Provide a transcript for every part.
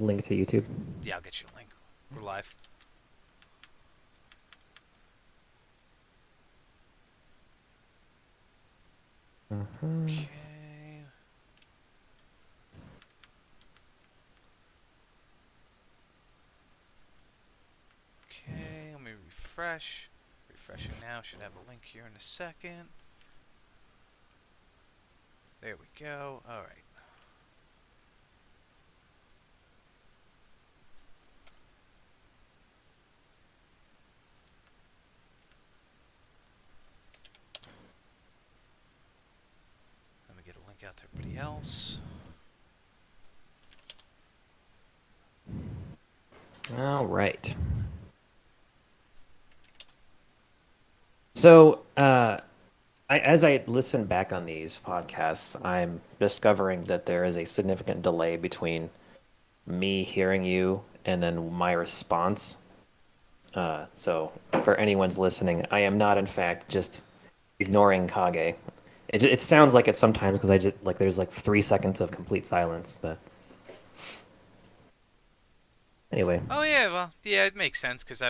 link to YouTube? Yeah, I'll get you a link. We're live. Uh-huh. Okay. Okay, let me refresh. Refreshing now. Should have a link here in a second. There we go. All right. Let me get a link out to everybody else. All right. So, as I listen back on these podcasts, I'm discovering that there is a significant delay between me hearing you and then my response. So, for anyone's listening, I am not, in fact, just ignoring Kage. It sounds like it sometimes because I just like there's like 3 seconds of complete silence. But anyway, Oh yeah, well, yeah, it makes sense because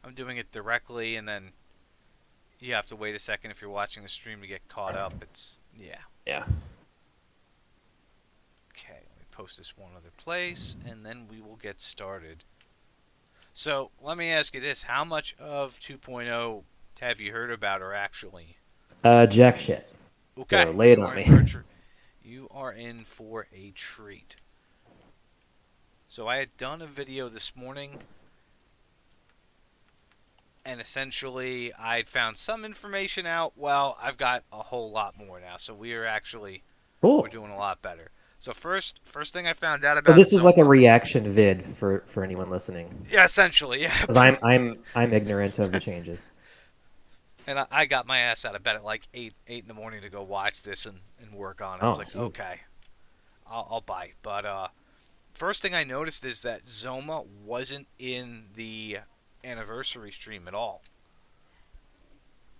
I'm doing it directly, and then you have to wait a second if you're watching the stream to get caught up. It's yeah. yeah. Okay, let me post this one other place, and then we will get started. So let me ask you this: how much of 2.0 have you heard about, or actually? Jack shit. So Okay, lay it you on are in me. for a treat. You are in for a treat. So I had done a video this morning, and essentially I'd found some information out. Well, I've got a whole lot more now, so we're Cool. doing a lot better. So first thing I found out So about this is like a Zoma. reaction vid for anyone listening, Yeah, essentially, yeah. because I'm ignorant of the changes. And I got my ass out of bed at like eight in the morning to go watch this and work on it. I was Oh, like, jeez. okay, I'll bite. But first thing I noticed is that Zoma wasn't in the anniversary stream at all.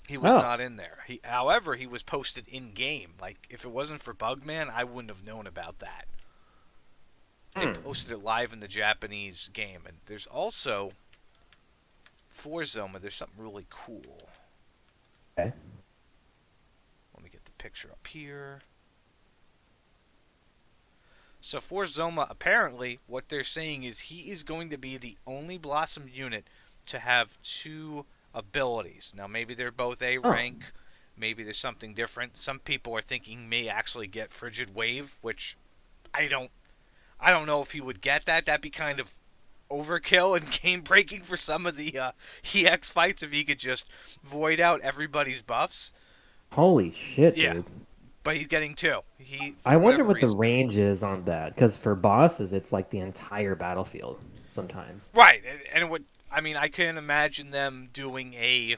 He was Oh, not in there. However, he was posted in game. Like if it wasn't for Bugman, I wouldn't have known about that. They hmm. posted it live in the Japanese game, and there's also for Zoma. There's something really cool. Okay. Let me get the picture up here. So for Zoma, apparently, what they're saying is he is going to be the only Blossom unit to have two abilities. Now, maybe they're both A Oh, rank. Maybe there's something different. Some people are thinking may actually get Frigid Wave, which I don't. I don't know if he would get that. That'd be kind of overkill and game breaking for some of the EX fights if he could just void out everybody's buffs. holy shit, Yeah, dude. but he's getting two. He, I for wonder whatever what the reason. range is on that, because for bosses, it's like the entire battlefield sometimes. Right, and what I mean, I can imagine them doing a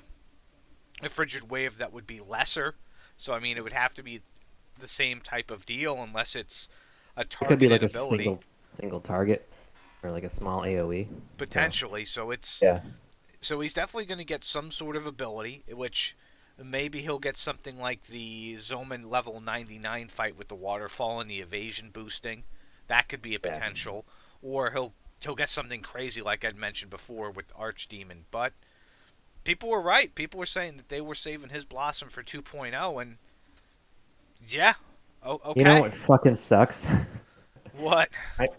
frigid wave that would be lesser. So I mean, it would have to be the same type of deal unless it's a It could be targeted like a ability single target or like a small AoE. So potentially. yeah, So he's definitely going to get some sort of ability, which maybe he'll get something like the Zoman level 99 fight with the waterfall and the evasion boosting. That could be a yeah. potential, or he'll get something crazy like I'd mentioned before with Archdemon. But people were right. People were saying that they were saving his Blossom for 2.0, and yeah, oh, You know okay. what fucking sucks? What?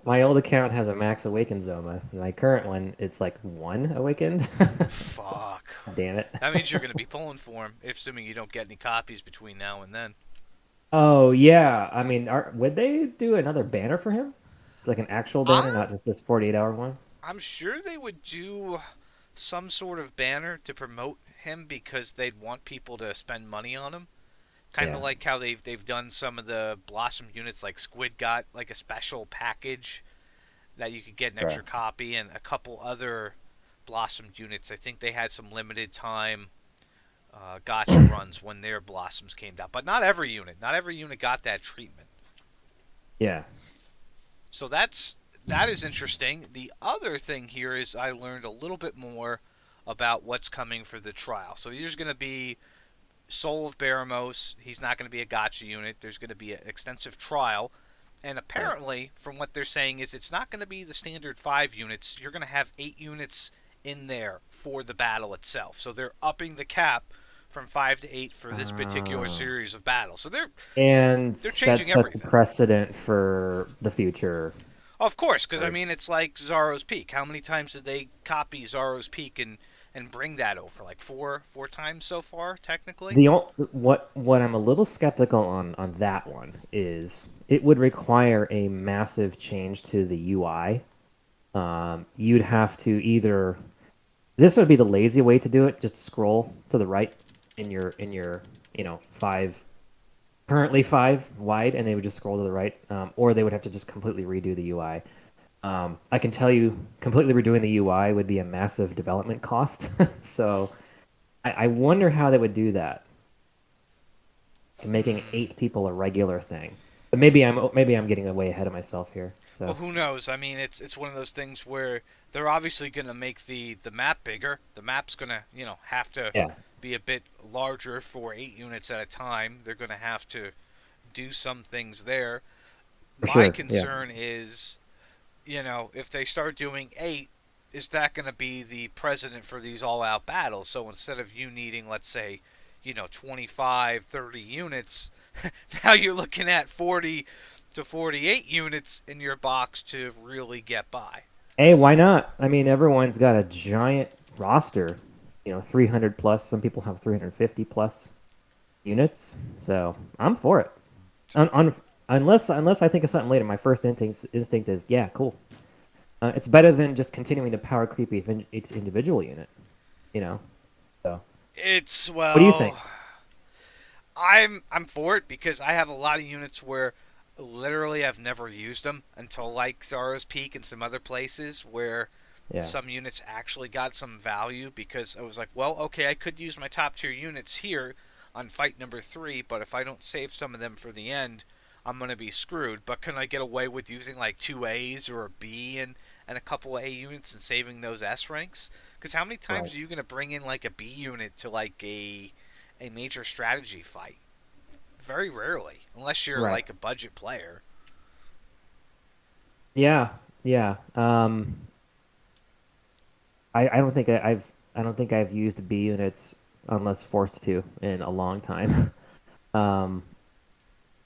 My old account has a max awakened Zoma. My current one, it's like one awakened. Fuck. Damn it. That means you're going to be pulling for him, if assuming you don't get any copies between now and then. Oh yeah, I mean, would they do another banner for him? Like an actual banner, I not just this 48-hour one? I'm sure they would do some sort of banner to promote him because they'd want people to spend money on him. Kind of Yeah, like how they've done some of the Blossom units, like Squid got like a special package that you could get an extra sure. copy, and a couple other Blossom units. I think they had some limited time gotcha runs when their Blossoms came down, but not every unit got that treatment. Yeah. So that is interesting. The other thing here is I learned a little bit more about what's coming for the trial. So there's going to be Soul of Baramos. He's not going to be a gotcha unit. There's going to be an extensive trial, And Right. apparently, from what they're saying, is it's not going to be the standard 5 units. You're going to have 8 units in there for the battle itself. So they're upping the cap from 5 to 8 for this particular Uh, series of battles. So and they're that changing sets a everything. precedent for the future. Of course, because I Or mean, it's like Zorro's Peak. How many times did they copy Zorro's Peak and bring that over? Like four times so far, technically. what I'm a little skeptical on that one is it would require a massive change to the UI. You'd have to either this would be the lazy way to do it, just scroll to the right in your five currently five wide, and they would just scroll to the right, or they would have to just completely redo the UI. I can tell you, completely redoing the UI would be a massive development cost. So I wonder how they would do that, making Hmm. 8 people a regular thing. But maybe I'm getting way ahead of myself here. Well, So who knows? I mean, it's one of those things where they're obviously going to make the map bigger. The map's going to have to yeah, be a bit larger for 8 units at a time. They're going to have to do some things there. for My sure. Yeah, concern is, if they start doing 8, is that going to be the precedent for these all-out battles? So instead of you needing, let's say, 25, 30 units, now you're looking at 40 to 48 units in your box to really get by. hey, why not? I mean, everyone's got a giant roster, 300 plus. Some people have 350 plus units, so I'm for it. Unless I think of something later, my first instinct is, yeah, cool. It's better than just continuing to power creep each individual unit, you know. So, It's what do you think? well, I'm for it because I have a lot of units where literally I've never used them until like Zara's Peak and some other places where Yeah, some units actually got some value because I was like, well, okay, I could use my top tier units here on fight number 3, but if I don't save some of them for the end, I'm gonna be screwed. But can I get away with using like 2 A's or a B and a couple of A units and saving those S ranks? Because how many right, times are you gonna bring in like a B unit to like a major strategy fight? Very rarely, unless you're right. like a budget player. Yeah, yeah. I don't think I've used B units unless forced to in a long time. Um,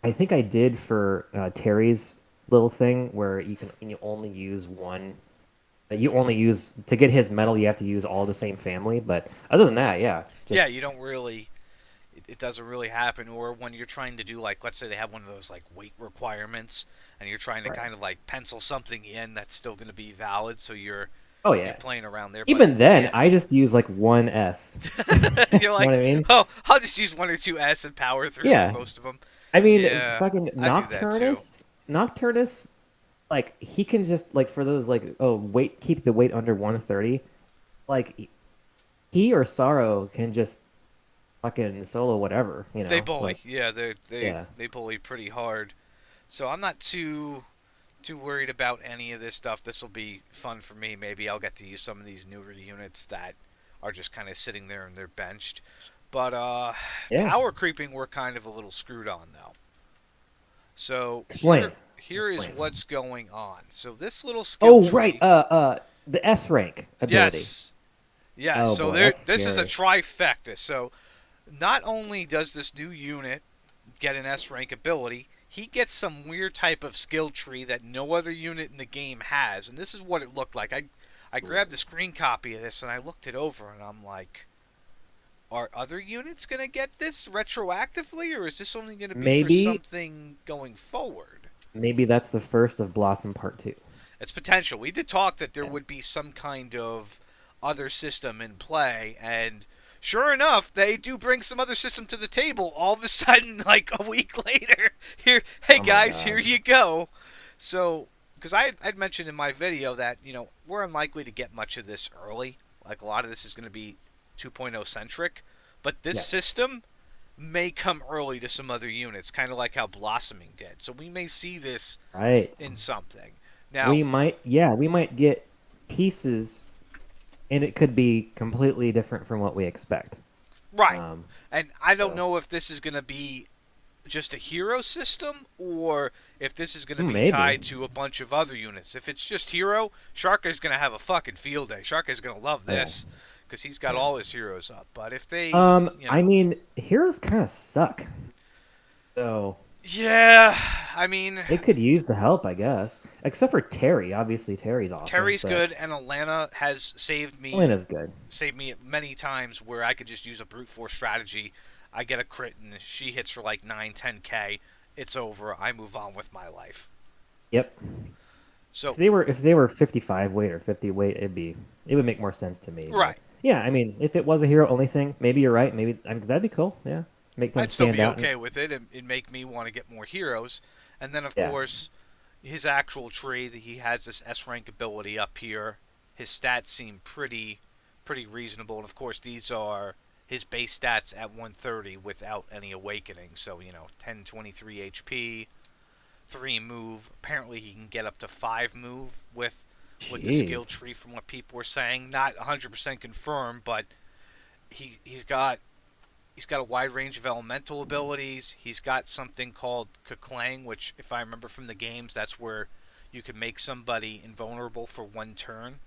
I think I did for Terry's little thing where you only use one. You only use to get his medal. You have to use all the same family. But other than that, yeah, Yeah, just you don't really. It doesn't really happen. Or when you're trying to do like, let's say they have one of those like weight requirements, and you're trying to right. kind of like pencil something in that's still going to be valid. So Oh you're yeah. playing around there. But Even then, yeah, I just use like one S. You you're know what I like, mean? oh, I'll just use 1 or 2 S and power through for Yeah. most of them. I mean, Yeah, fucking I do that too. Nocturnus, like he can just like for those like keep the weight under 130. Like he or Sorrow can just fucking solo whatever, They bully. Like Yeah, they yeah, they bully pretty hard. So I'm not too worried about any of this stuff. This will be fun for me. Maybe I'll get to use some of these newer units that are just kind of sitting there and they're benched. But yeah. power creeping we're kind of a little screwed on though. So Explain, here is explain. what's going on. So this little skill Oh right, tree. the S rank ability. Yes. Yes. Oh So boy, there that's this is a scary. trifecta. So not only does this new unit get an S rank ability, he gets some weird type of skill tree that no other unit in the game has. And this is what it looked like. I grabbed a screen copy of this and I looked it over and I'm like, are other units going to get this retroactively or is this only going to be for Maybe something going forward? maybe that's the first of Blossom Part 2. It's potential. We did talk that there Yeah. would be some kind of other system in play, and sure enough, they do bring some other system to the table. All of a sudden, like a week later, here, hey Oh my guys, here God. you go. So, because I'd mentioned in my video that we're unlikely to get much of this early. Like a lot of this is going to be 2.0 centric, but this Yeah. system may come early to some other units, kind of like how Blossoming did. So we may see this Right. in something. Now, We might get pieces, and it could be completely different from what we expect. right. Um, And I don't so know if this is going to be just a hero system, or if this is going to be Maybe. tied to a bunch of other units. If it's just hero, Sharka's going to have a fucking field day. Sharka's going to love Oh, yeah. this because he's got Yeah. all his heroes up. But if they, I mean, heroes kind of suck. So yeah, I mean, they could use the help, I guess. Except for Terry. Obviously, Terry's awesome, Terry's but good, and Atlanta has Elena's good. saved me many times where I could just use a brute force strategy. I get a crit, and she hits for like 9, 10k. It's over. I move on with my life. Yep. So If they were 55 weight or 50 weight, it would make more sense to me. But right, yeah, I mean, if it was a hero only thing, maybe you're right. Maybe that'd be cool. Yeah, make them I'd still stand be out. okay with it. It'd make me want to get more heroes. And then, of Yeah. course, his actual tree, that he has this S rank ability up here. His stats seem pretty reasonable. And, of course, these are his base stats at 130 without any awakening. So, 10, 23 HP, 3 move. Apparently, he can get up to 5 move with the skill Jeez. tree from what people were saying. Not 100% confirmed, but he's got a wide range of elemental abilities. He's got something called Keklang, which, if I remember from the games, that's where you can make somebody invulnerable for 1 turn,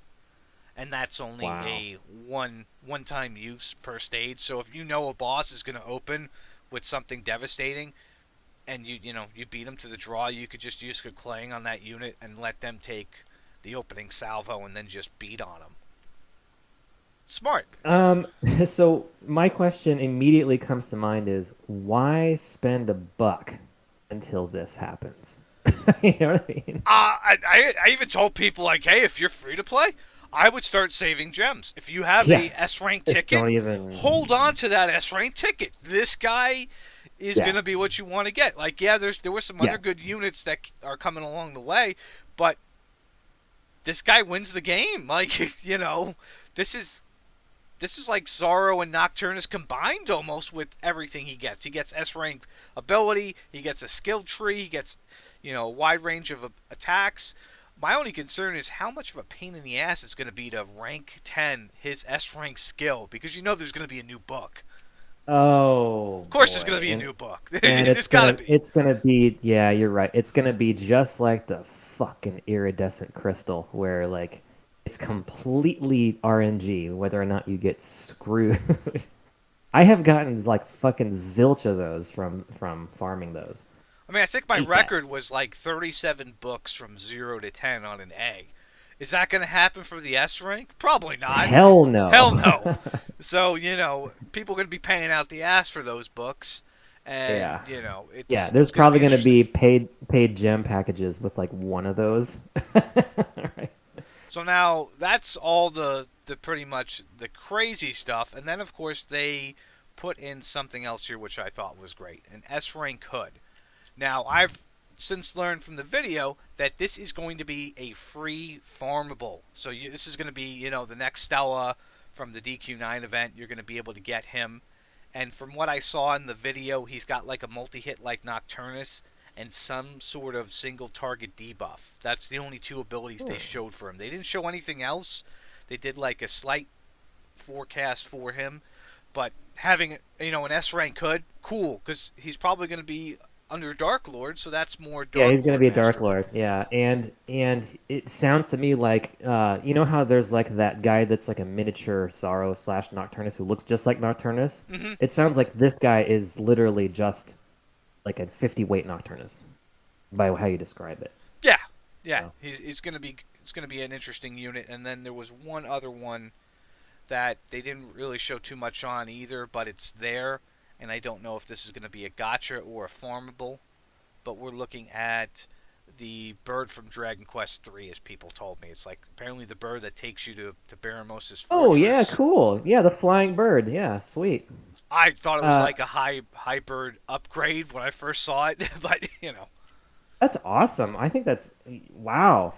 and that's only Wow. a one time use per stage. So if you know a boss is going to open with something devastating, and you beat them to the draw, you could just use Keklang on that unit and let them take the opening salvo and then just beat on them. Smart. Um, so my question immediately comes to mind is why spend a buck until this happens? You know what I mean? I even told people like, hey, if you're free to play, I would start saving gems. If you have Yeah. a S rank Just ticket, don't even. hold on to that S rank ticket. This guy is Yeah. gonna be what you want to get. Like, yeah, there were some other Yeah. good units that are coming along the way, but this guy wins the game. Like, this is this is like Zorro and Nocturnus combined almost with everything he gets. He gets S rank ability, he gets a skill tree, he gets a wide range of attacks. My only concern is how much of a pain in the ass it's going to be to rank 10 his S rank skill, because there's going to be a new book. Oh Of course, there's going to boy. be a new book. And There's got to be. it's gonna be yeah, you're right. It's gonna be just like the fucking iridescent crystal where like it's completely RNG whether or not you get screwed. I have gotten like fucking zilch of those from farming those. I mean, I think my Hate that. record was like 37 books from 0 to 10 on an A. Is that going to happen for the S rank? Probably not. Hell no. Hell no. So, people are going to be paying out the ass for those books. And, Yeah. Yeah, it's there's going to probably be going to interesting. be paid gem packages with like one of those. Right. So now that's all the pretty much the crazy stuff. And then, of course, they put in something else here which I thought was great, an S rank hood. Now, I've since learned from the video that this is going to be a free farmable. So this is going to be, the next Stella from the DQ9 event. You're going to be able to get him. And from what I saw in the video, he's got like a multi-hit like Nocturnus and some sort of single target debuff. That's the only two abilities they showed for him. They didn't show anything else. They did like a slight forecast for him, but having an S rank hood, cool, because he's probably going to be under Dark Lord, so that's more Yeah, Dark he's gonna Lord be a Dark mastery. Lord. Yeah, and it sounds to me like you know how there's like that guy that's like a miniature Sorrow slash Nocturnus who looks just like Nocturnus. Hmm. It sounds like this guy is literally just like a 50 weight Nocturnus by how you describe it. Yeah, yeah, So, he's going to be it's going to be an interesting unit. And then there was one other one that they didn't really show too much on either, but it's there, and I don't know if this is going to be a gotcha or a farmable. But we're looking at the bird from Dragon Quest III, as people told me. It's like apparently the bird that takes you to Baramos's oh yeah, fortress. cool. Yeah, the flying bird. Yeah, sweet. I thought it was Uh, like a high bird upgrade when I first saw it, but that's awesome. I think that's wow.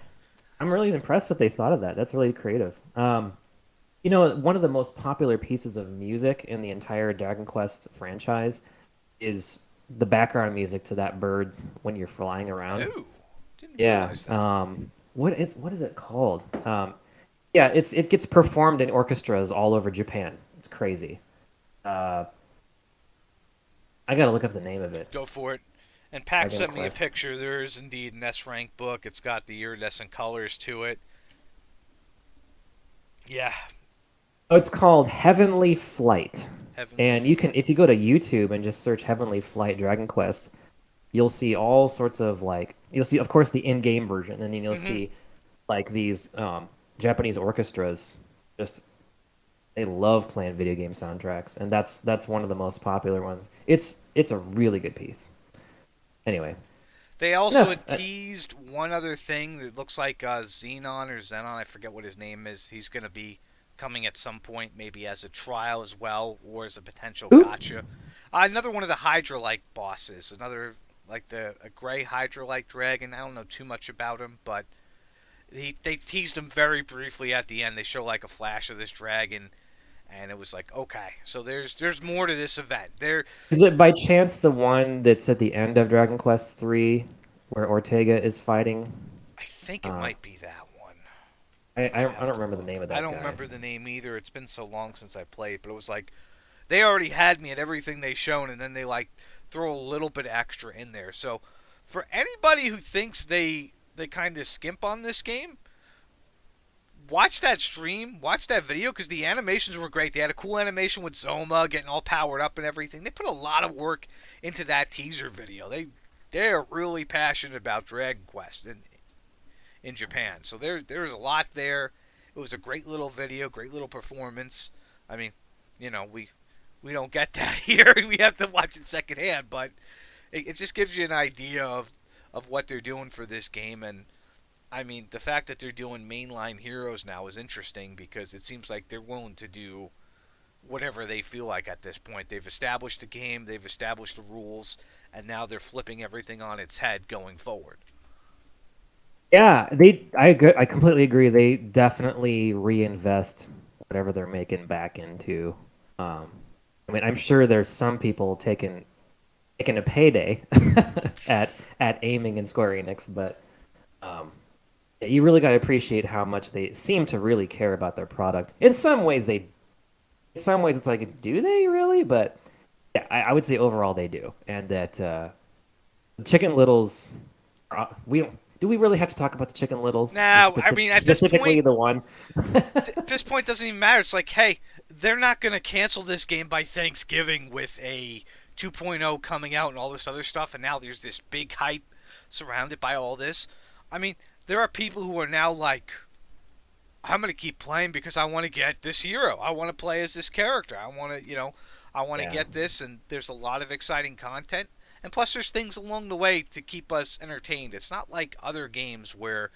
I'm really impressed that they thought of that. That's really creative. One of the most popular pieces of music in the entire Dragon Quest franchise is the background music to that bird's when you're flying around. ooh, didn't Yeah. realize that. What is it called? Yeah, it gets performed in orchestras all over Japan. It's crazy. Uh, I gotta look up the name of it. Go for it. And Pack Dragon sent me a Quest. picture. There is indeed an S rank book. It's got the iridescent colors to it. Yeah, Oh, it's called Heavenly Flight. Heavenly And you can, Flight. if you go to YouTube and just search Heavenly Flight Dragon Quest, you'll see all sorts of like, you'll see, of course, the in-game version, and then you'll Mm-hmm. see like these Japanese orchestras. Just they love playing video game soundtracks, and that's one of the most popular ones. It's a really good piece. Anyway, They also enough. had teased one other thing that looks like Xenon or Xenon. I forget what his name is. He's going to be coming at some point, maybe as a trial as well, or as a potential Oop. gotcha. Another one of the Hydra-like bosses. Another like a gray Hydra-like dragon. I don't know too much about him, but they teased him very briefly at the end. They show like a flash of this dragon, and it was like, okay, so there's more to this event. There, Is it by chance the one that's at the end of Dragon Quest 3 where Ortega is fighting? I think it Uh, might be that one. I, I'd I I have don't to remember the look. name of I that don't guy. remember the name either. It's been so long since I played, but it was like they already had me at everything they shown, and then they like throw a little bit extra in there. So for anybody who thinks they kind of skimp on this game, watch that stream, watch that video because the animations were great. They had a cool animation with Zoma getting all powered up and everything. They put a lot of work into that teaser video. They're really passionate about Dragon Quest in Japan. So there's a lot there. It was a great little video, great little performance. I mean, we don't get that here. We have to watch it secondhand, but it just gives you an idea of what they're doing for this game. And I mean, the fact that they're doing mainline heroes now is interesting because it seems like they're willing to do whatever they feel like at this point. They've established the game, they've established the rules, and now they're flipping everything on its head going forward. Yeah, I completely agree. They definitely reinvest whatever they're making back into. Um, I mean, I'm sure there's some people taking a payday at at aiming in Square Enix, but um, yeah, you really got to appreciate how much they seem to really care about their product. In some ways, it's like, do they really? But yeah, I would say overall they do, and that Chicken Littles. We don't. Do we really have to talk about the Chicken Littles? Now, I mean, at this Specifically point, the one. this point doesn't even matter. It's like, hey, they're not going to cancel this game by Thanksgiving with a 2.0 coming out and all this other stuff, and now there's this big hype surrounded by all this. I mean, there are people who are now like, I'm going to keep playing because I want to get this hero. I want to play as this character. I want to, I want to Yeah. get this, and there's a lot of exciting content. And plus, there's things along the way to keep us entertained. It's not like other games where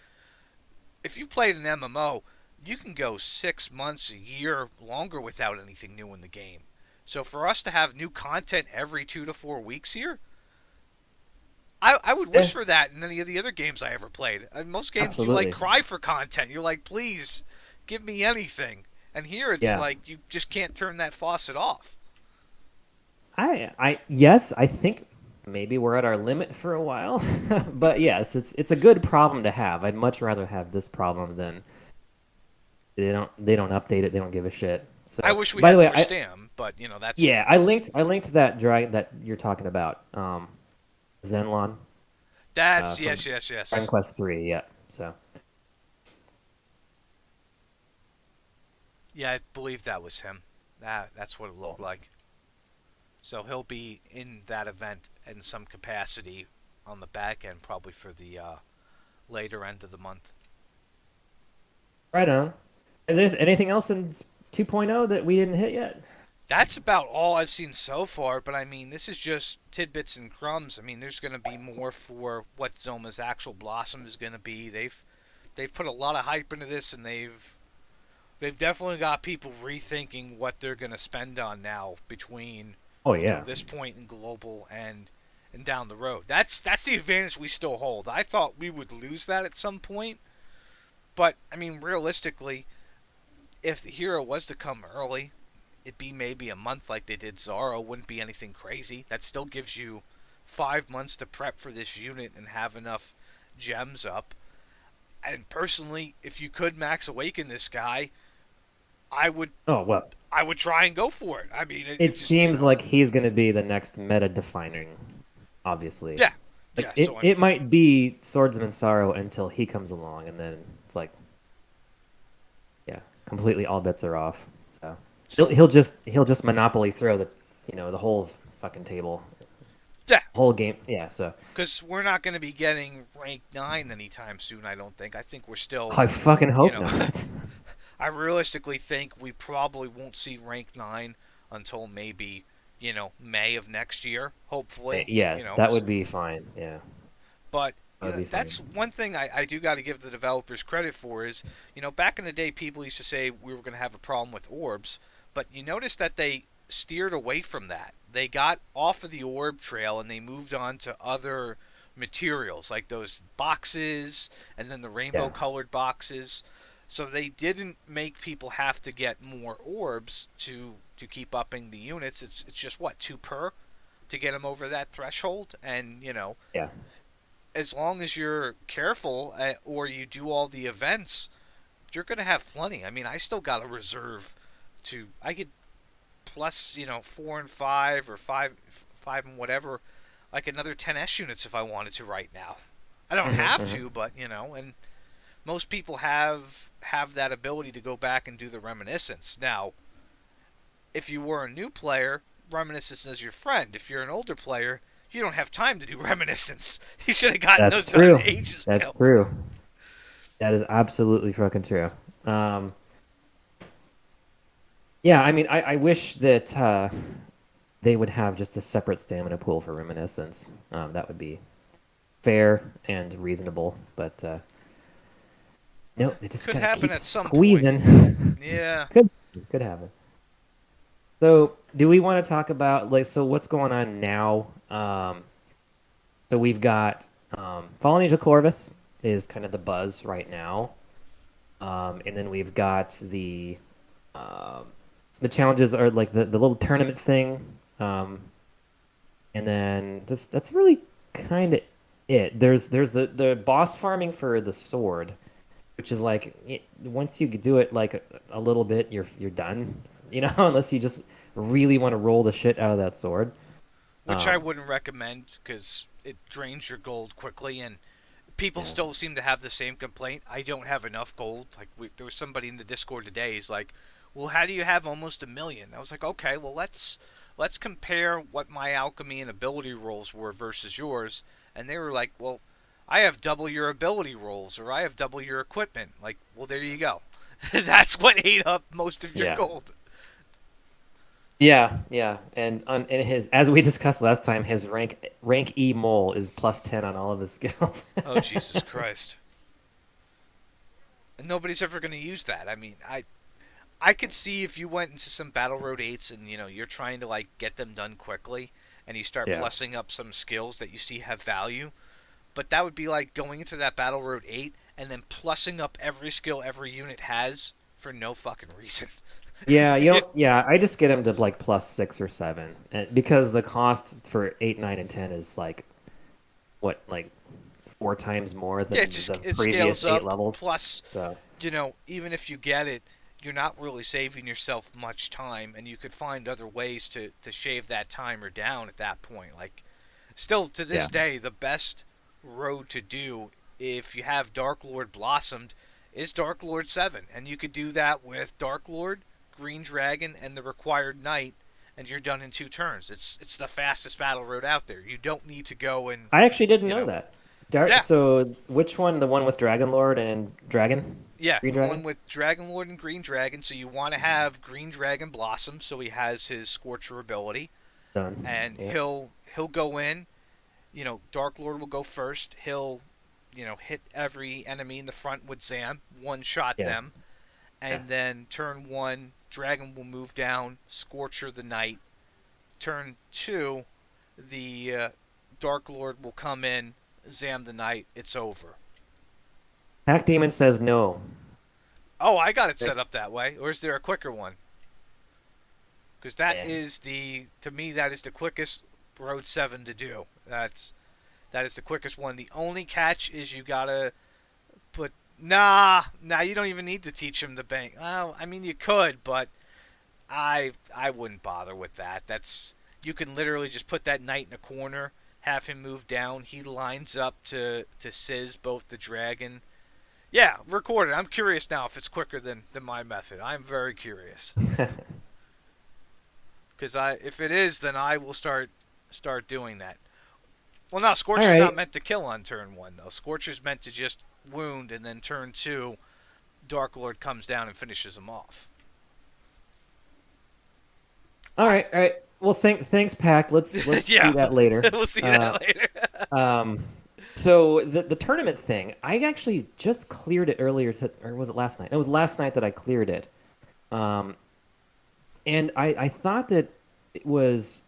if you've played an MMO, you can go 6 months, a year, longer without anything new in the game. So for us to have new content every 2 to 4 weeks here, I would Yeah, wish for that in any of the other games I ever played. In most games, you like absolutely. cry for content. You're like, please, give me anything. And here it's Yeah. like you just can't turn that faucet off. Yes, I think maybe we're at our limit for a while, but yes, it's a good problem to have. I'd much rather have this problem than they don't update it. They don't give a shit. I So, wish we by the had way, more Stam, but that's yeah, I linked that drag that you're talking about, Zenlon, that's from yes, yes, Dragon yes. Quest 3. Yeah. So, Yeah, I believe that was him. That's what it looked like. So he'll be in that event in some capacity on the back end, probably for the later end of the month. right on. Is there anything else in 2.0 that we didn't hit yet? That's about all I've seen so far, but I mean, this is just tidbits and crumbs. I mean, there's going to be more for what Zoma's actual blossom is going to be. They've put a lot of hype into this, and they've definitely got people rethinking what they're going to spend on now between Oh yeah. this point in global and down the road. That's the advantage we still hold. I thought we would lose that at some point, but I mean, realistically, if the hero was to come early, it'd be maybe a month like they did Zaro. Wouldn't be anything crazy. That still gives you 5 months to prep for this unit and have enough gems up. And personally, if you could max awaken this guy, I would Oh, well, I would try and go for it. I mean, it it's just seems like he's going to be the next meta defining, obviously. yeah, Like yeah. So it might be Swordsman Sorrow until he comes along, and then it's like, yeah, completely all bets are off. So so he'll just monopoly throw the the whole fucking table, yeah, whole game. Yeah, so because we're not going to be getting rank 9 anytime soon. I don't think. I think we're still, I fucking you hope know, not. I realistically think we probably won't see rank 9 until maybe May of next year. Hopefully, Yeah, that would be fine. Yeah, But that would be fine. that's one thing I do got to give the developers credit for is back in the day people used to say we were going to have a problem with orbs, but you notice that they steered away from that. They got off of the orb trail and they moved on to other materials like those boxes and then the rainbow Yeah, colored boxes. So they didn't make people have to get more orbs to keep upping the units. It's just what, 2 per to get them over that threshold, and yeah. as long as you're careful or you do all the events, you're going to have plenty. I mean, I still got a reserve I could plus, 4 and 5 or 5 and whatever, like another 10S units if I wanted to right now. I don't Hmm, have hmm. to, but, and most people have that ability to go back and do the reminiscence. Now, if you were a new player, reminiscence is your friend. If you're an older player, you don't have time to do reminiscence. You should have gotten That's those done true. ages That's ago. true. That is absolutely fucking true. Um, yeah, I mean, I wish that they would have just a separate stamina pool for reminiscence. That would be fair and reasonable, but no, they just Could gotta happen keep at some point. squeezing. Yeah. could could happen. So, do we want to talk about like so what's going on now? So we've got Fallen Angel Corvus is kind of the buzz right now, and then we've got um, the challenges are like the little tournament thing, um, and then that's really kind of it. There's the boss farming for the sword, which is like once you do it like a little bit, you're done. Unless you just really want to roll the shit out of that sword. Which I Um, wouldn't recommend because it drains your gold quickly, and people yeah, still seem to have the same complaint. I don't have enough gold. Like there was somebody in the Discord today. He's like, "Well, how do you have almost 1,000,000?" I was like, "Okay, well let's compare what my alchemy and ability rolls were versus yours." And they were like, "Well, I have double your ability rolls, or I have double your equipment." Like, well, there you go. That's what ate up most of your yeah. gold. Yeah, and in his as we discussed last time, his rank E mole is +10 on all of his skills. Oh Jesus Christ! And nobody's ever going to use that. I mean, I could see if you went into some Battle Road 8s and you're trying to like get them done quickly and you start Yeah, plussing up some skills that you see have value, but that would be like going into that Battle Road 8 and then plussing up every skill every unit has for no fucking reason. yeah, you don't. Yeah, I just get him to like +6 or 7, because the cost for 8, 9, and 10 is like what, like 4 times more Yeah, than the it previous scales 8 up. levels. Plus, So even if you get it, you're not really saving yourself much time, and you could find other ways to shave that timer down at that point. Like, still to yeah, this day, the best road to do if you have Dark Lord blossomed is Dark Lord 7, and you could do that with Dark Lord, Green Dragon, and the required Knight, and you're done in 2 turns. It's the fastest battle road out there. You don't need to go and I actually didn't you know know that. yeah. So which one? The one with Dragon Lord and Dragon, Yeah, Green the one Dragon? with Dragon Lord and Green Dragon. So you want to have Green Dragon blossom, so he has his Scorcher ability, Done. and Yeah, he'll go in. Dark Lord will go first. He'll hit every enemy in the front with Zam, one shot yeah, them, yeah. and then turn one, Dragon will move down, Scorcher the Knight. Turn two, the Dark Lord will come in, Zam the Knight. It's over. Pack Demon says no. Oh, I got it set up that way. Or is there a quicker one? Because that Yeah. is to me that is the quickest Road 7 to do. That is the quickest one. The only catch is you gotta put Nah, you don't even need to teach him the bank. Well, I mean, you could, but I wouldn't bother with that. That's you can literally just put that knight in a corner, have him move down. He lines up to sizz both the dragon. Yeah, record it. I'm curious now if it's quicker than my method. I'm very curious because I if it is, then I will start doing that. Well, no, All Scorcher's not right. meant to kill on turn one though. Scorcher's meant to just wound, and then turn two, Dark Lord comes down and finishes him off. All right. All right. Well, thanks, Pack. Let's see Yeah, that later. we'll see Uh, that later. um, so the tournament thing, I actually just cleared it earlier, or was it last night? It was last night that I cleared it. Um, and I thought that it was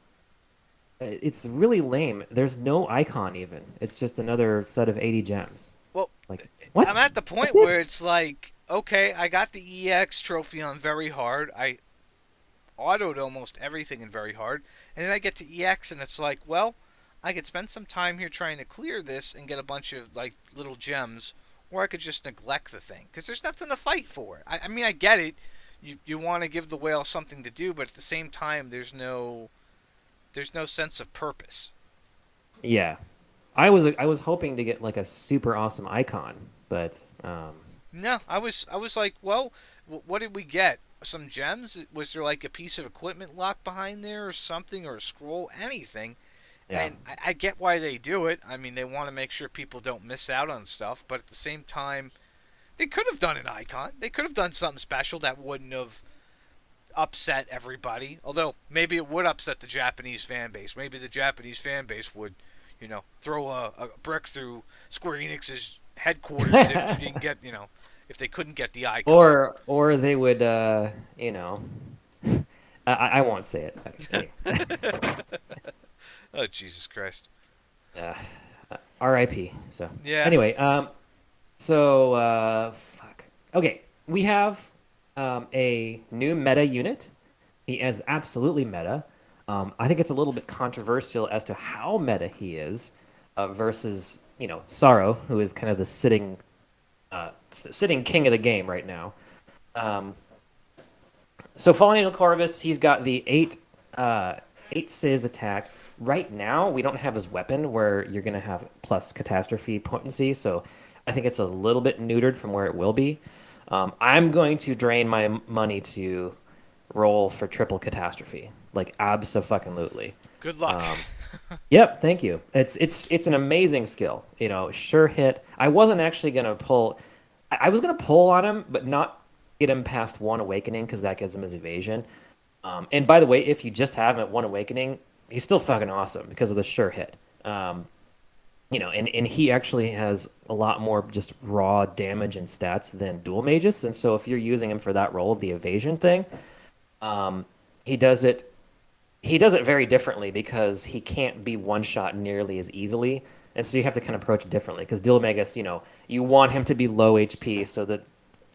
it's really lame. There's no icon even. It's just another set of 80 gems. Well, Like I'm what? at the That's point it? where it's like, okay, I got the EX trophy on very hard. I autoed almost everything in very hard, and then I get to EX, and it's like, well, I could spend some time here trying to clear this and get a bunch of like little gems, or I could just neglect the thing because there's nothing to fight for. I mean, I get it. You want to give the whale something to do, but at the same time, there's no sense of purpose. Yeah. I was hoping to get like a super awesome icon, but No, I was like, well, what did we get? Some gems? Was there like a piece of equipment locked behind there, or something, or a scroll, anything? yeah. And I get why they do it. I mean, they want to make sure people don't miss out on stuff, but at the same time, they could have done an icon. They could have done something special that wouldn't have upset everybody. Although maybe it would upset the Japanese fan base. Maybe the Japanese fan base would, throw a brick through Square Enix's headquarters if you didn't get, if they couldn't get the icon. Or they would you know, I won't say it. Actually. Oh, Jesus Christ. Uh, R.I.P. So Yeah. anyway, so fuck. Okay, we have a new meta unit. He is absolutely meta. I think it's a little bit controversial as to how meta he is versus Sorrow, who is kind of the sitting king of the game right now. Um, so Fallen Angel Corvus, he's got the eight Sizz attack. Right now, we don't have his weapon where you're gonna have plus catastrophe potency, so I think it's a little bit neutered from where it will be. I'm going to drain my money to roll for triple catastrophe, like abso-fucking-lutely. Good luck. Um, Yep, thank you. It's an amazing skill. Sure hit. I wasn't actually gonna pull. I was gonna pull on him, but not get him past one awakening because that gives him his evasion. And by the way, if you just have him at one awakening, he's still fucking awesome because of the sure hit. And he actually has a lot more just raw damage and stats than dual mages. And so if you're using him for that role, the evasion thing, um, he does it he does it very differently because he can't be one shot nearly as easily. And so you have to kind of approach it differently because Dilmagus, you want him to be low HP so that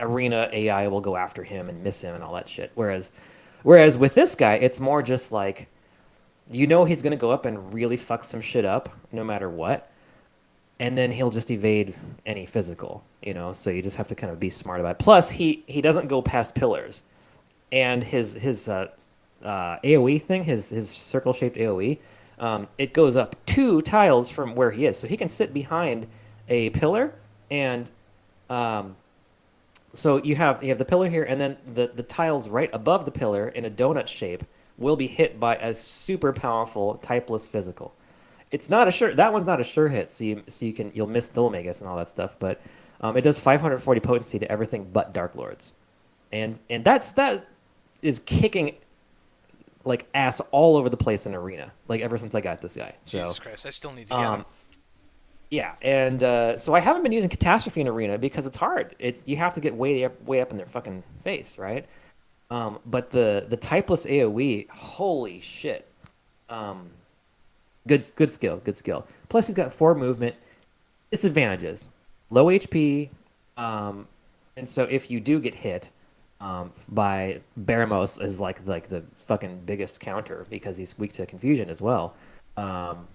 arena AI will go after him and miss him and all that shit. Whereas with this guy, it's more just like he's gonna go up and really fuck some shit up no matter what, and then he'll just evade any physical. So you just have to kind of be smart about it. Plus, he doesn't go past pillars, and his AOE thing, his circle shaped AOE, it goes up 2 tiles from where he is, so he can sit behind a pillar, and um, so you have the pillar here, and then the tiles right above the pillar in a donut shape will be hit by a super powerful typeless physical. It's not a sure that one's not a sure hit, you'll miss Dolomagus and all that stuff, but it does 540 potency to everything but Dark Lords, and that is kicking like ass all over the place in arena, like ever since I got this guy. So Jesus Christ, I still need to get him. um, yeah, and so I haven't been using catastrophe in arena because it's hard. You have to get way up in their fucking face, right? But the typeless AOE, holy shit, um, good skill, good skill. Plus he's got 4 movement. Disadvantages: low HP, um, and so if you do get hit by Baramos is like the fucking biggest counter because he's weak to confusion as well. Um,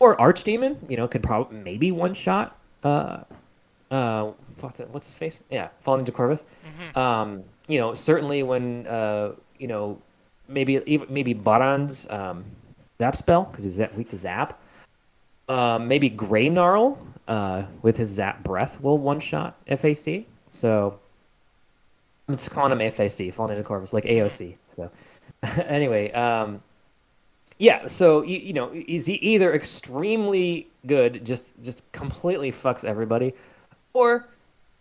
or Archdemon, could probably maybe one shot what's his face? Yeah, Fallen Ninja Corvus. Hmm. Certainly when maybe Baran's zap spell because he's weak to zap. Maybe Grey Gnarl with his zap breath will one shot FAC. So I'm just calling him FAC, Fallen Ninja Corvus, like Hmm. AOC. So anyway, yeah. So is he either extremely good, just completely fucks everybody, or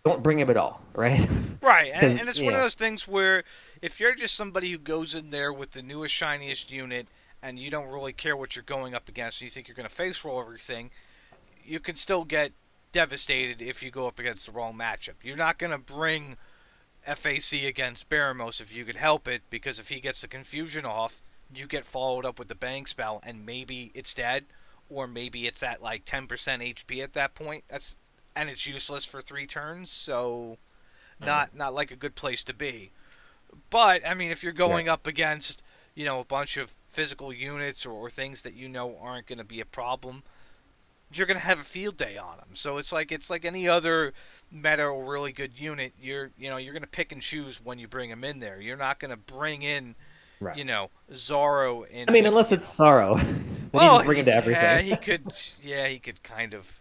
don't bring him at all, right? Right, and, Because and it's one of those things where if you're just somebody who goes in there with the newest, shiniest unit and you don't really care what you're going up against and you think you're going to face roll everything, you can still get devastated if you go up against the wrong matchup. You're not going to bring FAC against Baramos if you could help it, because if he gets the confusion off, you get followed up with the bang spell and maybe it's dead, or maybe it's at like 10% HP at that point. And it's useless for 3 turns, so Mhm. not like a good place to be. But I mean, if you're Right, going up against a bunch of physical units or things that aren't going to be a problem, you're going to have a field day on them. So it's like any other meta or really good unit. You're going to pick and choose when you bring them in there. You're not going to bring in right. Zoro I in mean, with unless it's Sorrow, then you well, just bring him to everything. he could kind of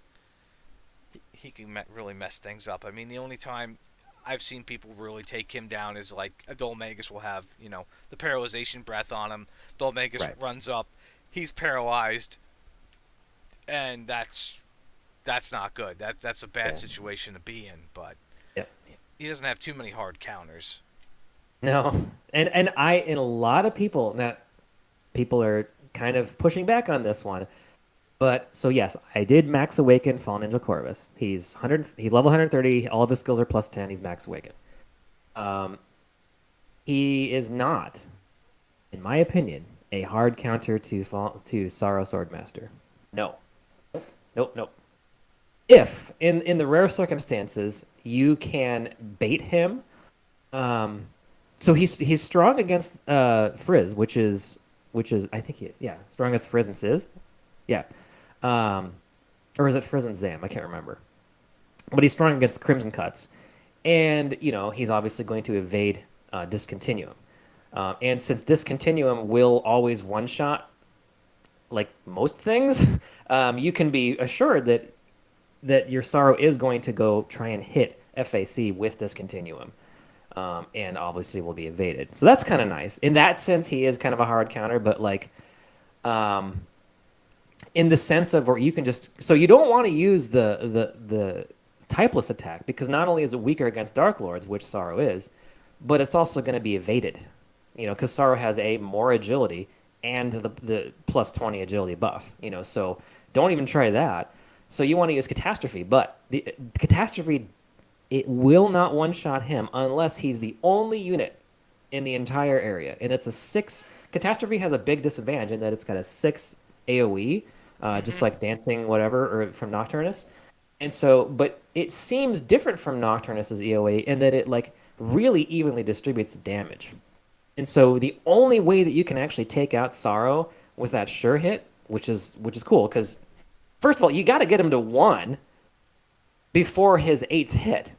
he can really mess things up. I mean, the only time I've seen people really take him down is like a Dolmagus will have, the paralyzation breath on him. Dolmagus Right. runs up, he's paralyzed, and that's not good. That's a bad Yeah. situation to be in. But Yep. he doesn't have too many hard counters. No. And a lot of people that people are kind of pushing back on this one. But so yes, I did max awaken Fallen Ninja Corvus. He's level 130, all of his skills are plus 10, he's max awaken. Um he is not, in my opinion, a hard counter to Sorrow Swordmaster. No. Nope, nope. If in the rare circumstances you can bait him. So he's strong against Frizz, which is I think he is, yeah, strong against Frizz and Sizz. Yeah. Um or is it Frizz and Zam? I can't remember. But he's strong against Crimson Cuts. And, he's obviously going to evade Discontinuum. And since Discontinuum will always one shot, like most things, you can be assured that your Sorrow is going to go try and hit FAC with Discontinuum. And obviously will be evaded. So that's kind of nice. In that sense, he is kind of a hard counter, but um, in the sense of where you can just so you don't want to use the typeless attack because not only is it weaker against Dark Lords, which Sorrow is, but it's also going to be evaded. Because Sorrow has a more agility and the plus 20 agility buff. So don't even try that. So you want to use Catastrophe, but the Catastrophe it will not one shot him unless he's the only unit in the entire area, and it's a six. Catastrophe has a big disadvantage in that it's got a six AOE, just Hmm. like dancing whatever or from Nocturnus. And so, but it seems different from Nocturnus's EOE in that it like really evenly distributes the damage. And so the only way that you can actually take out Sorrow with that sure hit, which is cool, because first of all, you got to get him to one before his eighth hit.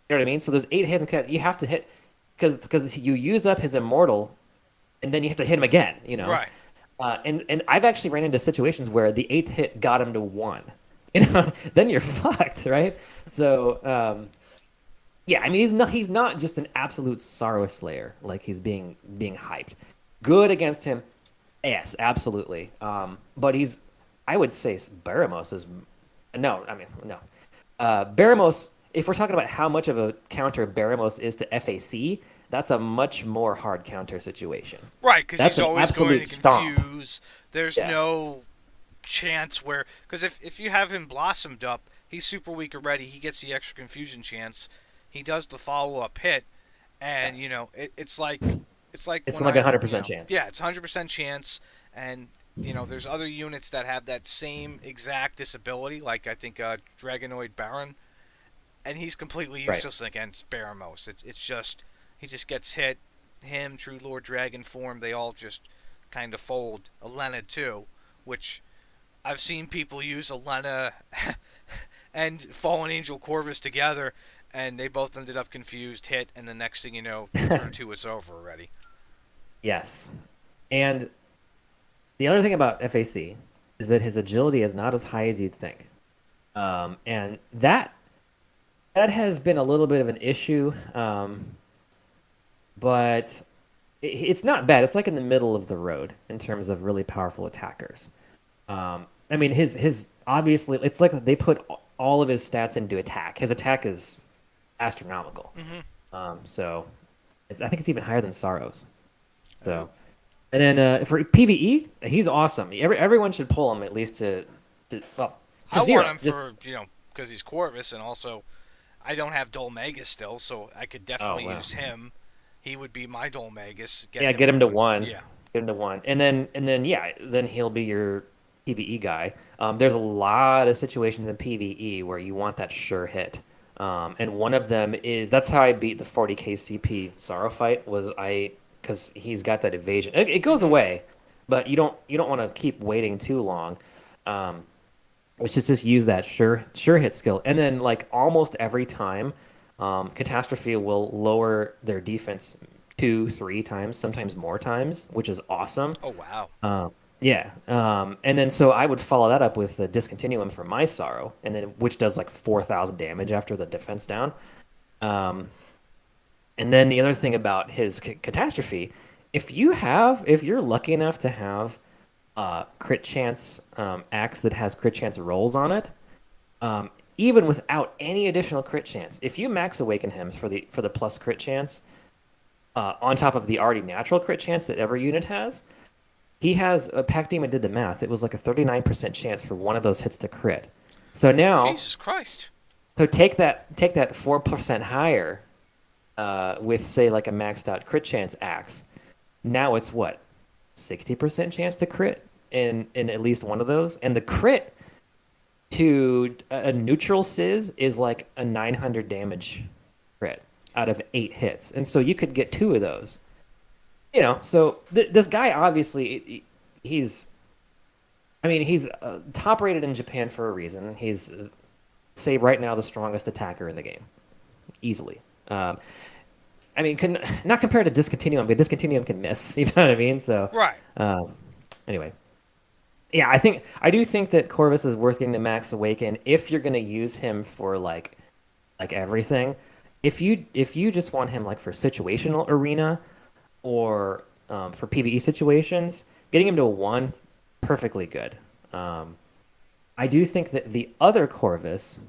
You know what I mean? So there's eight hits you have to hit because you use up his immortal, and then you have to hit him again. Right. And I've actually ran into situations where the eighth hit got him to one. Then you're fucked, right? So yeah, I mean he's not just an absolute sorrow slayer like he's being hyped. Good against him, yes, absolutely. But I would say Baramos is no, I mean no. Baramos, if we're talking about how much of a counter Baramos is to FAC, that's a much more hard counter situation. Right, because That's he's an always going absolute to stomp. confuse. There's Yeah, no chance where, because if you have him blossomed up, he's super weak already. He gets the extra confusion chance. He does the follow up hit, yeah. and it's like It's when like a I've 100% chance. yeah, it's 100% chance, and there's other units that have that same exact disability, like I think Dragonoid Baron, and he's completely Right. useless against Baramos. It's just he just gets hit. Him, True Lord Dragon form, they all just kind of fold. Elena too, which I've seen people use Elena and Fallen Angel Corvus together, and they both ended up confused, hit, and the next thing you know, turn two is over already. Yes. And the other thing about FAC is that his agility is not as high as you'd think. And that has been a little bit of an issue. But it's not bad. It's like in the middle of the road in terms of really powerful attackers. I mean, his obviously it's like they put all of his stats into attack. His attack is astronomical. So I think it's even higher than Sorrow's. Uh, So and then for PVE, he's awesome. Everyone should pull him at least well to I want zero. him Just for because he's Corvus, and also I don't have Dolmagus still, so I could oh definitely wow. use him. He would be my Dolmagus. Yeah, Him get to him to one. one. Yeah. Get him to one, and then yeah, then he'll be your PVE guy. There's a lot of situations in PVE where you want that sure hit, and one of them is that's how I beat the 40k CP Sorrow fight was I because he's got that evasion. It goes Hmm. away, but you don't want to keep waiting too long. Um, which is just use that sure hit skill, and then like almost every time, Catastrophe will lower their defense 2, 3 times, sometimes more times, which is awesome. Oh wow. Yeah, and then so I would follow that up with the Discontinuum for my Sorrow, and then which does like 4,000 damage after the defense down. Um, and then the other thing about his Catastrophe, if you're lucky enough to have crit chance axe that has crit chance rolls on it, um, even without any additional crit chance, if you max awaken him for the plus crit chance, on top of the already natural crit chance that every unit has, he has a Pack Demon did the math. It was like a 39% chance for one of those hits to crit. So now, Jesus Christ. so take that 4% higher with say like a maxed out crit chance axe. Now it's what 60% chance to crit in at least one of those, and the crit to a neutral Sizz is like a 900 damage crit out of 8 hits, and so you could get two of those. So this guy obviously he's I mean he's top rated in Japan for a reason. He's say right now the strongest attacker in the game easily. I mean, not compared to Discontinuum, but Discontinuum can miss. You know what I mean? So Right. um, anyway, yeah, I do think that Corvus is worth getting to Max Awaken if you're going to use him for like everything. If you just want him like for situational arena or for PvE situations, getting him to a one, perfectly good. Um, I do think that the other Corvus,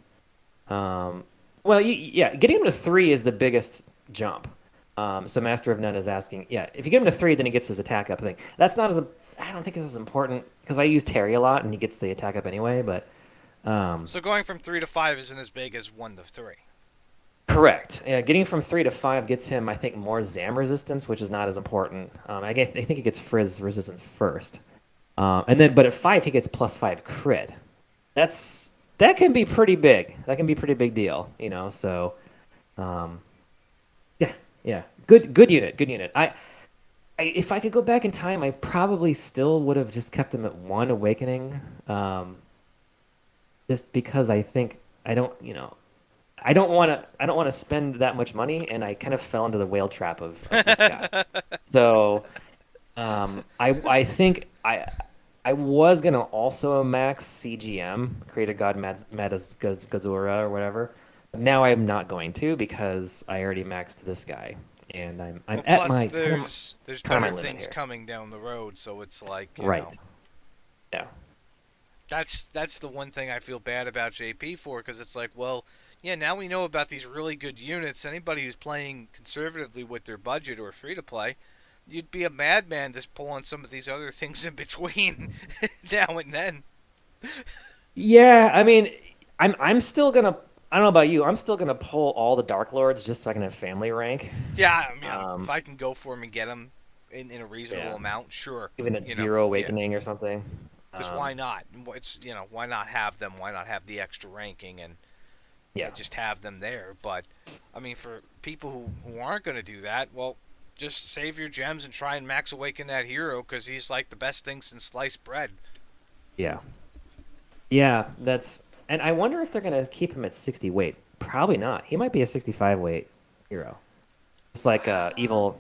um, well, yeah, getting him to three is the biggest jump. So Master of None is asking, yeah, if you get him to three, then he gets his attack up thing. That's not as I don't think it's as important because I use Terry a lot and he gets the attack up anyway. But um, So going from 3 to 5 isn't as big as 1 to 3. correct, yeah, getting from 3 to 5 gets him, I think, more Zam resistance, which is not as important. I think he gets Frizz resistance first, and then but at 5 he gets +5 crit. That can be pretty big. That can be a pretty big deal, So, um, yeah, yeah, good unit, good unit. If I could go back in time, I probably still would have just kept him at one awakening, just because I think I don't want to spend that much money, and I kind of fell into the whale trap of this guy. So, I think I was gonna also max CGM, Creator God Gazura or whatever. Now I'm not going to because I already maxed this guy, and I'm Well, at plus my there's kind of my better limit things here. coming down the road, so it's like Right. Yeah. that's the one thing I feel bad about JP for, because it's like, well, yeah, now we know about these really good units. Anybody who's playing conservatively with their budget or free to play, you'd be a madman to pull on some of these other things in between now and then. Yeah. I mean, I'm still gonna. I don't know about you. I'm still gonna pull all the Dark Lords just so I can have family rank. Yeah, I mean, if Um. I can go for them and get them in a reasonable Yeah. amount, sure. Even at zero Yeah. awakening or something. Because why not? It's why not have them? Why not have the extra ranking and Yeah. just have them there? But I mean, for people who aren't going to do that, well, just save your gems and try and max awaken that hero, because he's like the best thing since sliced bread. Yeah. Yeah. That's And I wonder if they're gonna keep him at 60 weight. Probably not. He might be a 65 weight hero, just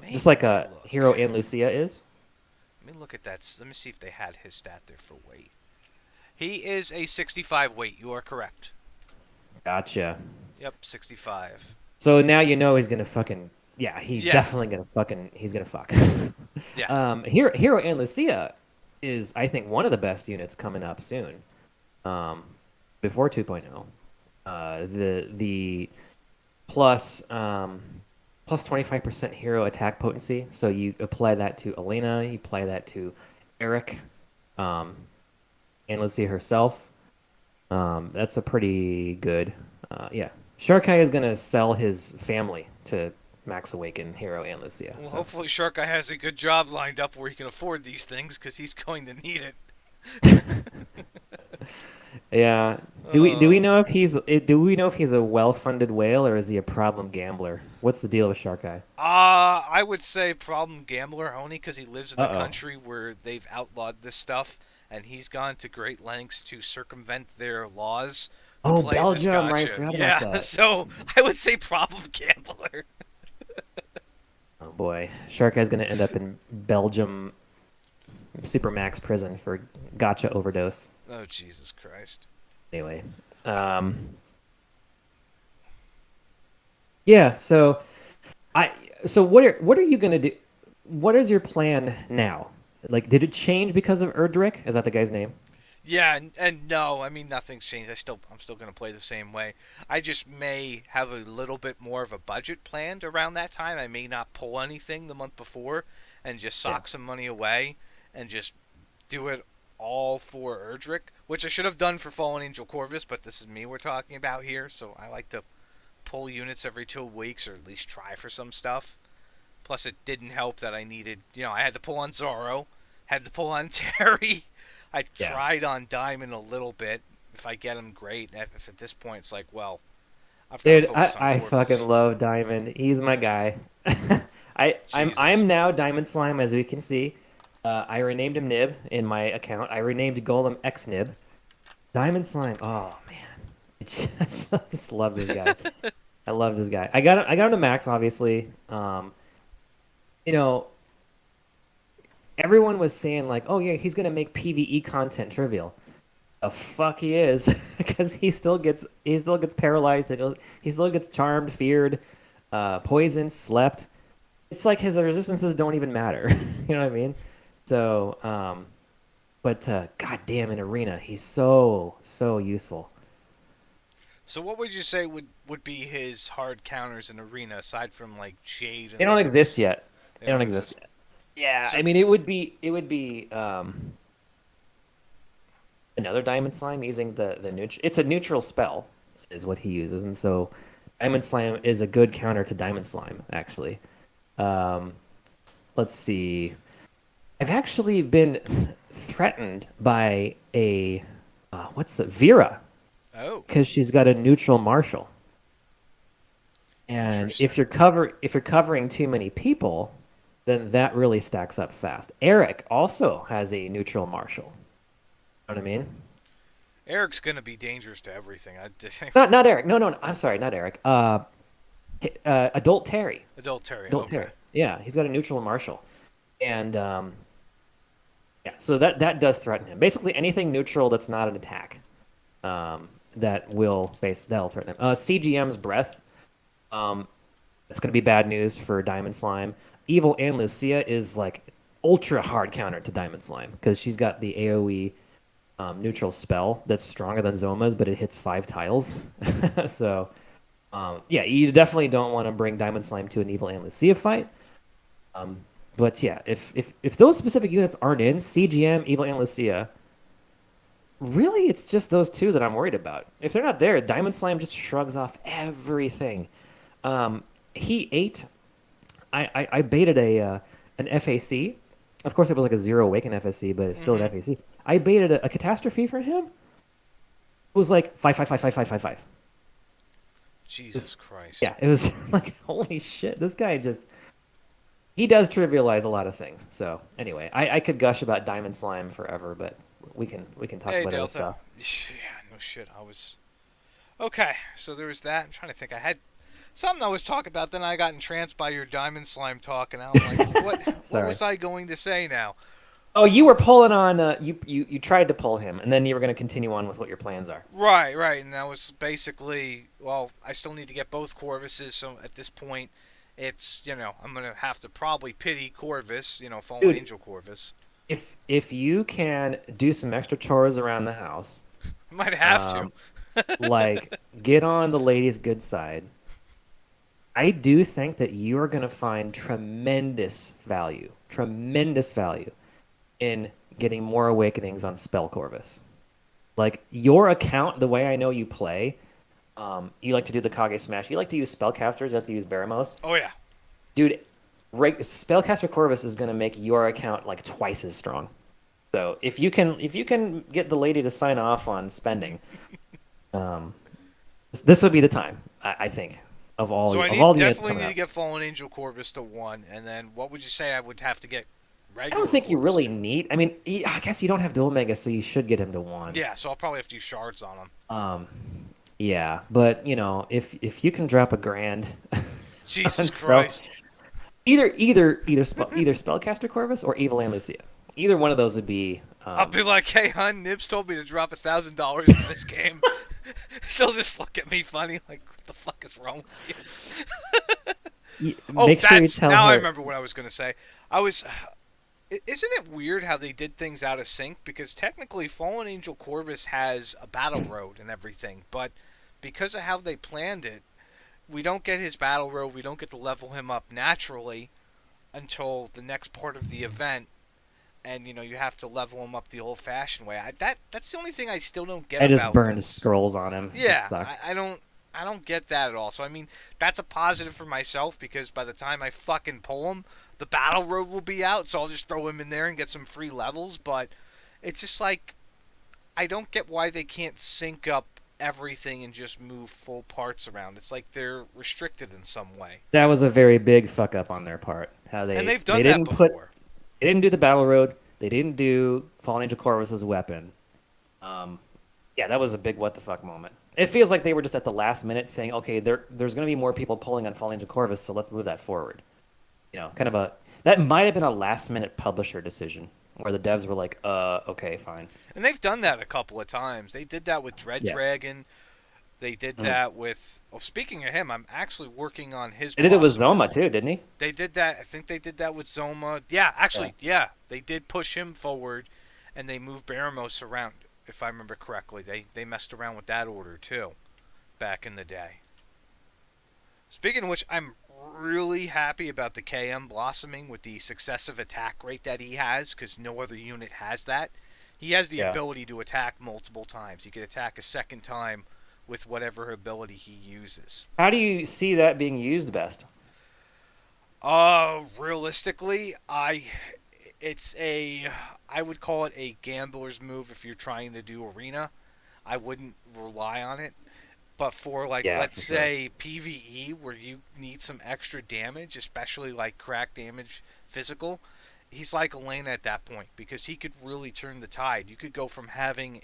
Maybe. like Let me a look. hero and Lucia is. Let me look at that. Let me see if they had his stat there for weight. He is a 65 weight. You are correct. Gotcha. Yep, 65. So now you know he's gonna fucking yeah. He's Yeah, definitely gonna fucking he's gonna fuck. yeah. Hero and Lucia is I think one of the best units coming up soon. Um, before 2.0. The plus plus 25% hero attack potency. So you apply that to Elena, you apply that to Eric, um, and Lucia herself. That's a pretty good. Yeah, Sharkai is gonna sell his family to Max Awaken, Hero, and Lucia. Well, So hopefully Shark Guy has a good job lined up where he can afford these things because he's going to need it. yeah, do we Uh, know if he's a well-funded whale or is he a problem gambler? What's the deal with Sharkai? I would say problem gambler only because he lives in the Uh-oh. country where they've outlawed this stuff, and he's gone to great lengths to circumvent their laws to Oh, play this Belgium, right? I gotcha. forgot about Yeah, that. so I would say problem gambler. Oh boy, Sharkai's gonna end up in Belgium Supermax prison for gotcha overdose. Oh Jesus Christ! Anyway, yeah. I so what are you gonna do? What is your plan now? Like, did it change because of Erdrick? Is that the guy's name? Yeah, and no, I mean nothing's changed. I'm still gonna play the same way. I just may have a little bit more of a budget planned around that time. I may not pull anything the month before and just Yeah. sock some money away and just do it all for Erdrick, which I should have done for Fallen Angel Corvus, but this is me we're talking about here, so I like to pull units every 2 weeks or at least try for some stuff. Plus, it didn't help that I needed, I had to pull on Zorro, had to pull on Terry. I Yeah. tried on Diamond a little bit. If I get him, great. If at this point it's like, well, I've got to Dude, focus on I fucking Corvus. love Diamond. He's my guy. Jesus. I'm now Diamond Slime, as we can see. I renamed him Nib in my account. I renamed Golem X Nib. Diamond Slime. Oh man, I just love this guy. I love this guy. I got him to max, obviously. You know, everyone was saying like, oh yeah, he's gonna make PvE content trivial. The fuck he is, because he still gets paralyzed. He still gets charmed, feared, poisoned, slept. It's like his resistances don't even matter. You know what I mean? So, but goddamn, in arena, he's so useful. So what would you say would be his hard counters in Arena aside from like Jade They and don't exist those? yet. They They don't don't exist exist. yet. Yeah, So I mean, it would be another diamond slime using the neutral. It's a neutral spell, is what he uses, and so diamond slime is a good counter to diamond slime. Actually, um, let's see. I've actually been threatened by a what's the Vera oh, because she's got a neutral marshal, and interesting. if you're covering too many people, then that really stacks up fast. Eric also has a neutral marshal. You know what I mean? Eric's gonna be dangerous to everything. I Not Eric. No. I'm sorry, not Eric. Adult Terry. Adult Terry. Adult Okay. Terry. Yeah, he's got a neutral marshal, and yeah, so that does threaten him. Basically, anything neutral that's not an attack, that'll threaten him. CGM's breath. That's going to be bad news for Diamond Slime. Evil and Lucia is like ultra hard counter to Diamond Slime because she's got the AOE neutral spell that's stronger than Zoma's, but it hits 5 tiles. So yeah, you definitely don't want to bring Diamond Slime to an Evil and Lucia fight. Um, but yeah, if those specific units aren't in CGM, Evil and Lucia, really it's just those two that I'm worried about. If they're not there, Diamond Slime just shrugs off everything. He ate. I baited an FAC. Of course, it was like a zero awaken FSC, but it's still an Mm-hmm. FAC. I baited a catastrophe for him. It was like 5 5 5 5 5 5 5. Jesus Just Christ. yeah, it was like holy shit. This guy just he does trivialize a lot of things. So anyway, I could gush about Diamond Slime forever, but we can talk Hey about other Delta. stuff. Yeah, Oh shit, I was okay. So there was that. I'm trying to think. I had something I was talking about. Then I got entranced by your diamond slime talk, and now I'm like, what? What Sorry. was I going to say now? Oh, you were pulling on you tried to pull him, and then you were going to continue on with what your plans are. Right, right, and that was basically. Well, I still need to get both Corvuses, so at this point, it's I'm gonna have to probably pity Corvus, Fallen Dude, Angel Corvus. if you can do some extra chores around the house, I might have to. um, like get on the lady's good side, I do think that you are going to find tremendous value in getting more awakenings on Spell Corvus. Like your account, the way I know you play, you like to do the Kage Smash. You like to use spellcasters. You like to use Baramos. Oh yeah. Dude, Spellcaster Corvus is going to make your account like twice as strong. So if you can get the lady to sign off on spending, um, this would be the time. I think So I of all need the units definitely coming need to up. get Fallen Angel Corvus to 1, and then what would you say I would have to get I don't regular think you Corvus really to? need. I mean, I guess you don't have dual mega, so you should get him to one. Yeah, so I'll probably have to use shards on him. Um, yeah, but if you can drop a grand on Jesus spell, Christ. either spellcaster Corvus or Evil and Lucia. Either one of those would be. I'll be like, hey, hun, Nibs told me to drop $1,000 in this game. She'll just look at me funny, like, what the fuck is wrong with you? Oh, Make sure you that's tell now I her. remember what I was gonna say. I was. Isn't it weird how they did things out of sync? Because technically, Fallen Angel Corvus has a battle road and everything, but because of how they planned it, we don't get his battle road. We don't get to level him up naturally until the next part of the event, and you have to level him up the old-fashioned way. That's the only thing I still don't get I just about burned this. scrolls on him. It Yeah, sucked. I don't get that at all. So I mean, that's a positive for myself because by the time I fucking pull him, the battle road will be out. So I'll just throw him in there and get some free levels. But it's just like I don't get why they can't sync up everything and just move full parts around. It's like they're restricted in some way, That was a very big fuck up on their part. How and they've they done that didn't put before. they didn't do the battle road. They didn't do Fallen Angel Corvus' weapon. Um, yeah, that was a big what the fuck moment. It feels like they were just at the last minute saying, okay, there's going to be more people pulling on Fallen Angel Corvus, so let's move that forward. Kind of a that might have been a last minute publisher decision where the devs were like, okay, fine. And they've done that a couple of times. They did that with Dread Yeah. Dragon. They did Mhm. that with. Well, speaking of him, I'm actually working on his They did it with blossoming. Zoma too, didn't he? They did that. I think they did that with Zoma. Yeah, Yeah. actually, yeah, they did push him forward, and they moved Baramos around. If I remember correctly, they messed around with that order too, back in the day. Speaking of which, I'm really happy about the KM blossoming with the successive attack rate that he has, because no other unit has that. He has the Yeah. ability to attack multiple times. He could attack a second time with whatever ability he uses. How do you see that being used best? Realistically, it's a, I would call it a gambler's move if you're trying to do arena. I wouldn't rely on it. But for like, Yeah, let's for sure. say PVE where you need some extra damage, especially like crack damage physical, he's like Elena at that point because he could really turn the tide. You could go from having,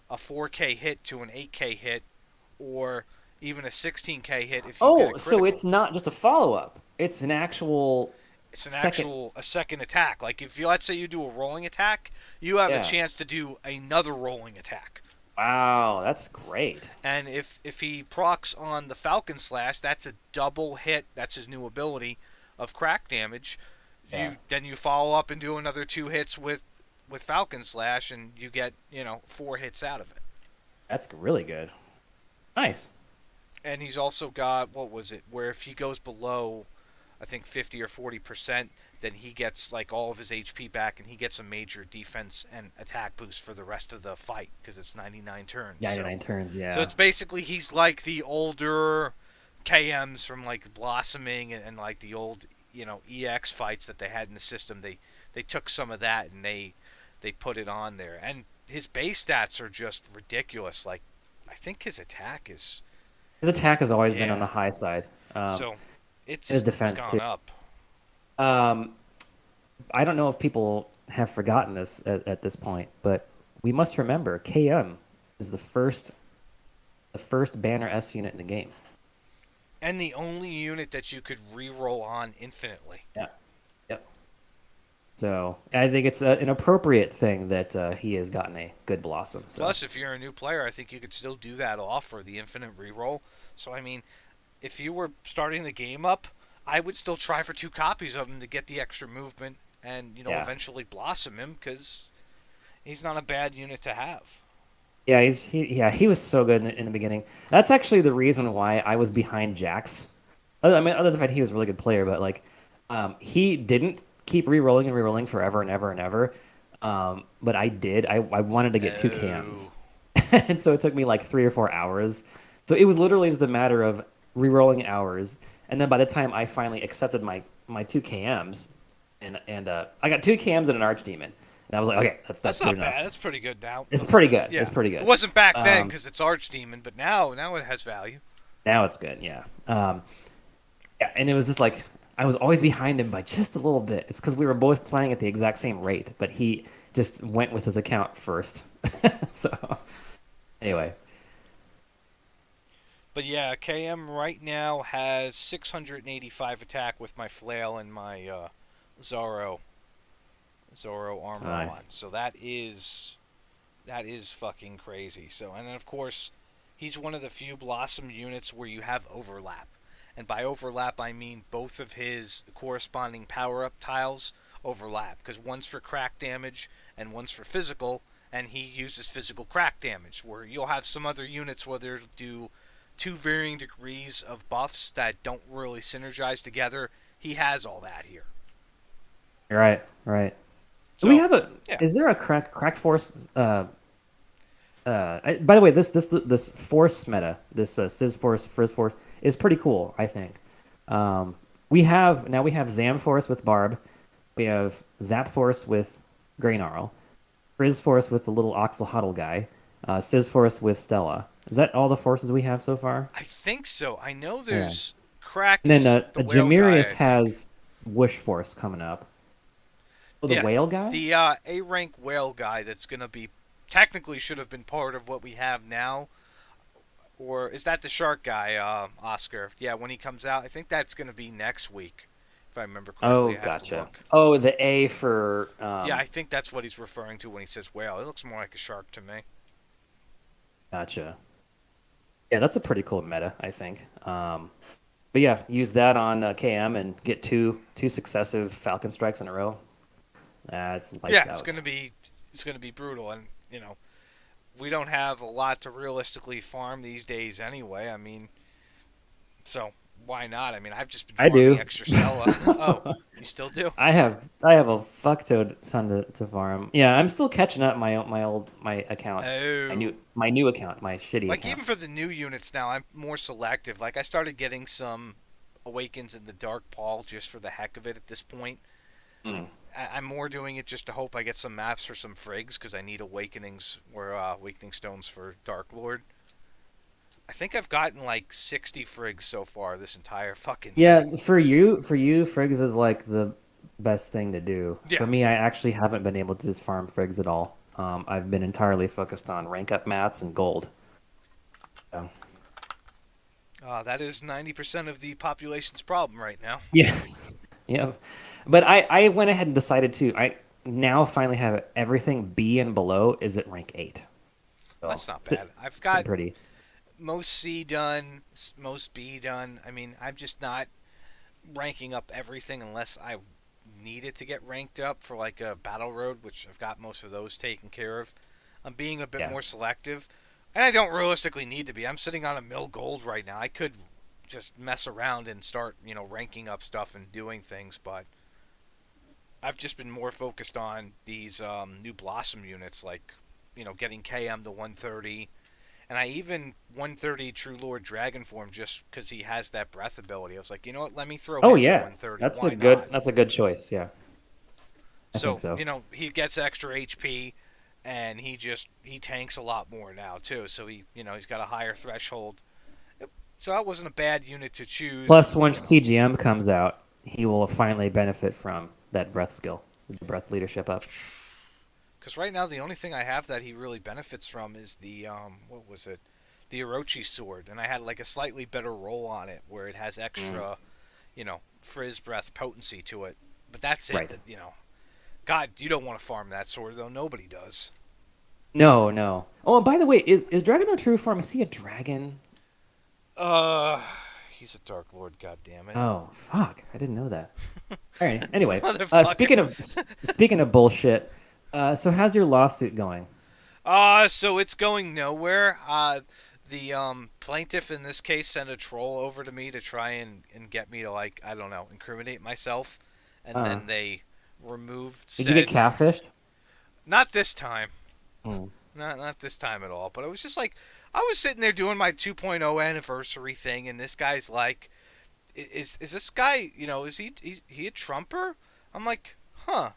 a 4K hit to an 8K hit or even a 16K hit if you get a Oh, so critical. it's not just a follow up. It's an actual It's an second. actual a second attack. Like if you let's say you do a rolling attack, you have a Yeah. chance to do another rolling attack. Wow, that's great. And if he procs on the Falcon Slash, that's a double hit. That's his new ability of crack damage. Yeah. You follow up and do another 2 hits with Falcon Slash, and you get 4 hits out of it. That's really good. Nice. And he's also got what was it? Where if he goes below, I think 50 or 40%, then he gets like all of his HP back, and he gets a major defense and attack boost for the rest of the fight because it's 99 turns. 99 turns, So yeah. it's basically he's like the older KMs from like Blossoming and like the old EX fights that they had in the system. They took some of that and they put it on there. And his base stats are just ridiculous. Like I think his attack is His attack has always been on yeah. the high side. So His it's defense gone too. up. Um, I don't know if people have forgotten this at this point, but we must remember KM is the first banner S unit in the game. And the only unit that you could re-roll on infinitely. Yeah. Yep. So I think it's an appropriate thing that he has gotten a good Blossom. So Plus, if you're a new player, I think you could still do that off for the infinite re-roll. So, I mean, if you were starting the game up, I would still try for 2 copies of him to get the extra movement and, yeah, eventually blossom him because he's not a bad unit to have. yeah, he was so good in the beginning. That's actually the reason why I was behind Jax. I mean, other than the fact he was a really good player, but like, he didn't keep re-rolling and re-rolling forever and ever and ever. But I did. I wanted to get two cams, Oh. and so it took me like 3 or 4 hours. So it was literally just a matter of re-rolling hours, and then by the time I finally accepted my two KMs, and I got two KMs and an Archdemon, and I was like, okay, that's That's good not enough. bad. That's pretty good now. It's pretty good. Yeah. It's pretty It good. wasn't back then Um, because it's Archdemon, but now it has value. Now it's good. Yeah. Yeah, and it was just like I was always behind him by just a little bit. It's because we were both playing at the exact same rate, but he just went with his account first. So anyway, But yeah, KM right now has 685 attack with my flail and my Zoro armor on. nice. So that is fucking crazy. So and then of course, he's one of the few Blossom units where you have overlap. And by overlap I mean both of his corresponding power-up tiles overlap because one's for crack damage and one's for physical and he uses physical crack damage where you'll have some other units where they'll do two varying degrees of buffs that don't really synergize together. He has all that here. Right, right. Do we So, have a? yeah. Is there a crack force? By the way, this force meta, this Sizz force, Frizz force, is pretty cool. I think. We have Zam force with Barb, we have Zap force with Greynarl, Frizz force with the little Oxalotl guy, Sizz force with Stella. Is that all the forces we have so far? I think so. I know Yeah. there's Crack And then is the whale guy, Jamirius I think. has Whoosh force coming up. Oh, the Yeah. whale guy? The A rank whale guy that's going to be technically should have been part of what we have now. Or is that the shark guy, Oscar? Yeah, when he comes out, I think that's going to be next week, if I remember Oh, correctly. I have to gotcha. look. Oh, the A for Yeah, I think that's what he's referring to when he says whale. It looks more like a shark to me. gotcha. Yeah, that's a pretty cool meta, I think. But yeah, use that on KM and get two successive Falcon strikes in a row. That's lights Yeah, it's out. going to be brutal, and we don't have a lot to realistically farm these days anyway. I mean, so why not? I mean, I've just been I farming do. extra Stella. Oh, you still do? I have a fuck ton to farm. Yeah, I'm still catching up my account, Oh. my new account, my shitty Like account. even for the new units now, I'm more selective. Like I started getting some Awakens in the Dark Paul just for the heck of it at this point. Mm. I'm more doing it just to hope I get some maps for some frigs because I need Awakenings or Awakening Stones for Dark Lord. I think I've gotten like 60 frigs so far this entire fucking thing. Yeah, for you, Friggs is like the best thing to do. Yeah. For me, I actually haven't been able to just farm Friggs at all. I've been entirely focused on rank up mats and gold. So, That is 90% of the population's problem right now. yeah, yeah. But I went ahead and decided to. I now finally have everything B and below is at rank 8. So That's not it's bad. I've sitting got pretty. most C done, most B done. I mean, I'm just not ranking up everything unless I need it to get ranked up for like a battle road, which I've got most of those taken care of. I'm being a bit Yeah. more selective, and I don't realistically need to be. I'm sitting on a mill gold right now. I could just mess around and start, ranking up stuff and doing things, but I've just been more focused on these new Blossom units, like, getting KM to 130. And I even 130 True Lord Dragon form just because he has that breath ability. I was like, you know what? Let me throw Oh him to yeah, 130. that's a Why good not? that's a good choice. Yeah, I think So so. he gets extra HP, and he tanks a lot more now too. So he's got a higher threshold. So that wasn't a bad unit to choose. Plus, once CGM comes out, he will finally benefit from that breath skill, the breath leadership up. Because right now the only thing I have that he really benefits from is the what was it, the Orochi sword, and I had like a slightly better roll on it where it has Mm, extra, frizz breath potency to it. But that's it. right. That. God, you don't want to farm that sword though. Nobody does. No, no. Oh, and by the way, is Dragon no true form? Is he a dragon? Uh, he's a Dark Lord. God damn it, Oh, fuck. I didn't know that. All right. Anyway, motherfucker. speaking of bullshit, so how's your lawsuit going? So it's going nowhere. The plaintiff in this case sent a troll over to me to try and get me to, like, I don't know, incriminate myself, and Uh, then they removed did you get said. catfished? Not this time. Mm. Not this time at all. But it was just like I was sitting there doing my 2.0 anniversary thing, and this guy's like, "Is this guy? Is he a Trumper?" I'm like, "Huh."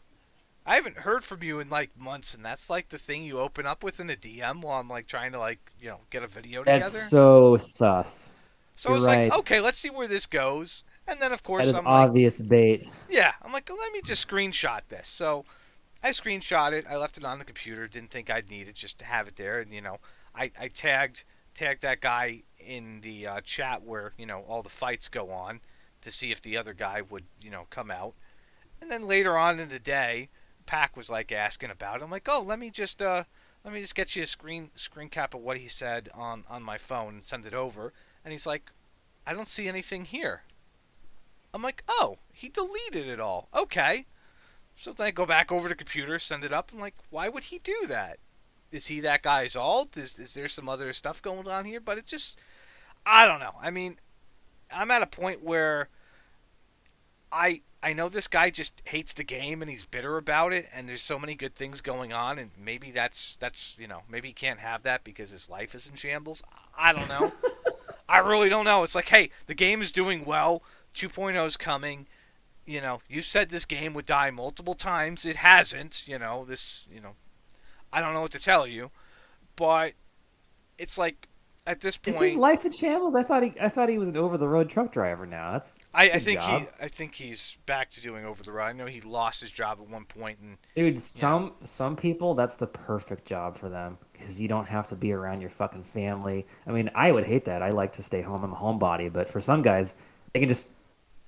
I haven't heard from you in like months, and that's like the thing you open up with in a DM while I'm like trying to like get a video That's together. so sus. So I You're was like, right. okay, let's see where this goes. And then of That course is I'm like, obvious bait. yeah, I'm like, let me just screenshot this. So I screenshot it. I left it on the computer. Didn't think I'd need it just to have it there. And I tagged that guy in the chat where all the fights go on to see if the other guy would come out. And then later on in the day, Pac was like asking about it. I'm like, oh, let me just get you a screen cap of what he said on my phone and send it over. And he's like, I don't see anything here. I'm like, oh, he deleted it all. Okay. So then I go back over to the computer, send it up. I'm like, why would he do that? Is he that guy's alt? Is there some other stuff going on here? But it just, I don't know. I mean, I'm at a point where I know this guy just hates the game and he's bitter about it, and there's so many good things going on, and maybe that's maybe he can't have that because his life is in shambles. I don't know. I really don't know. It's like, hey, the game is doing well. 2.0 is coming. You said this game would die multiple times. It hasn't. I don't know what to tell you, but it's like at this Is his point, life in shambles? I thought he was an over the road truck driver now. That's a I good think he job. I think he's back to doing over the road. I know he lost his job at one point, and Dude, you know, some people that's the perfect job for them because you don't have to be around your fucking family. I mean, I would hate that. I like to stay home. I'm a homebody, but for some guys, they can just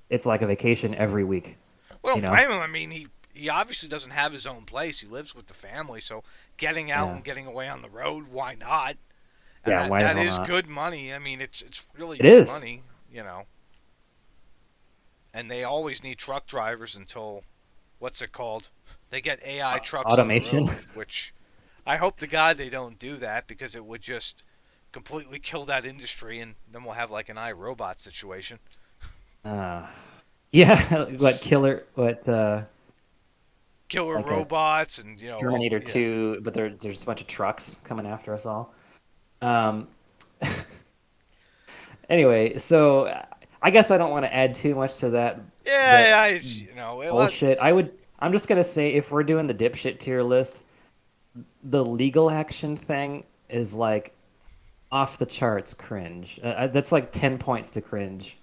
it's like a vacation every week, well, you don't know? blame him. I mean, he obviously doesn't have his own place. He lives with the family, so getting out Yeah. and getting away on the road, why not? And Yeah, that why the that hell is not? good money. I mean, it's really It good is. money, And they always need truck drivers until what's it called? They get AI trucks on the Automation. road, which I hope to God they don't do that because it would just completely kill that industry, and then we'll have like an iRobot situation. Uh, yeah, what killer what Killer like a robots and Terminator yeah. 2, but there's a bunch of trucks coming after us all. Um Anyway, so I guess I don't want to add too much to that Yeah, bullshit. I'm just gonna say if we're doing the dipshit tier list, the legal action thing is like off the charts cringe. That's like 10 points to cringe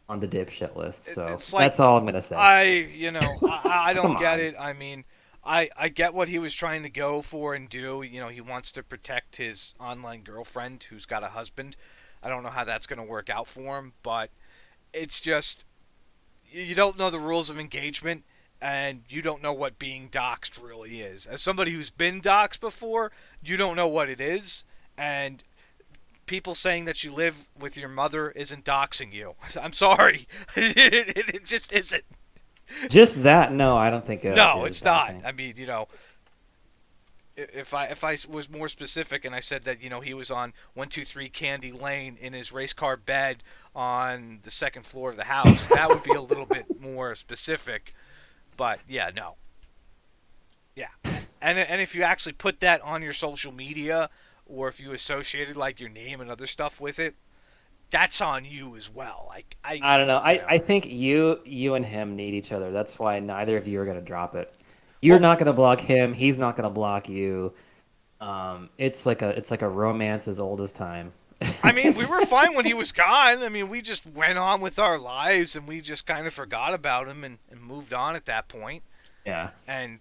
on the dipshit list. So it's like that's all I'm gonna say. I don't Come get on. it. I mean, I get what he was trying to go for and do. He wants to protect his online girlfriend who's got a husband. I don't know how that's going to work out for him, but it's just you don't know the rules of engagement and you don't know what being doxxed really is. As somebody who's been doxxed before, you don't know what it is, and people saying that you live with your mother isn't doxing you. I'm sorry. It just isn't. Just that, no, I don't think it No, it's is. I not. think. I mean, if I was more specific and I said that he was on 123 Candy Lane in his race car bed on the second floor of the house, that would be a little bit more specific. But yeah, no, yeah, and if you actually put that on your social media or if you associated like your name and other stuff with it, that's on you as well. Like I don't know. I think you and him need each other. That's why neither of you are gonna drop it. You're well, not gonna block him. He's not gonna block you. It's like a romance as old as time. I mean, we were fine when he was gone. I mean, we just went on with our lives and we just kind of forgot about him and moved on at that point. Yeah. And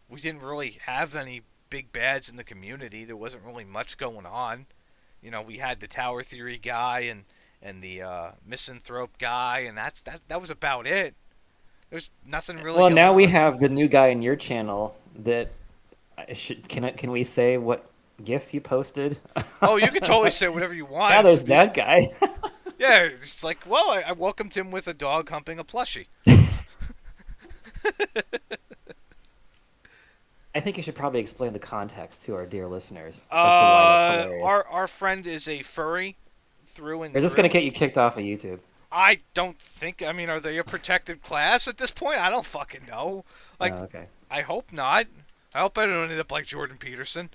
We didn't really have any big bads in the community. There wasn't really much going on. We had the Tower Theory guy and the Misanthrope guy, and that was about it. There's nothing really Well, going now we on. have the new guy in your channel that can we say what GIF you posted? Oh, you can totally say whatever you want. Now there's that guy. Yeah, it's like, well, I welcomed him with a dog humping a plushie. I think you should probably explain the context to our dear listeners as to why that's hilarious. Our friend is a furry through Or and is this going to through. get you kicked off of YouTube? I don't think. I mean, are they a protected class at this point? I don't fucking know. Oh, Like, okay. I hope not. I hope I don't end up like Jordan Peterson.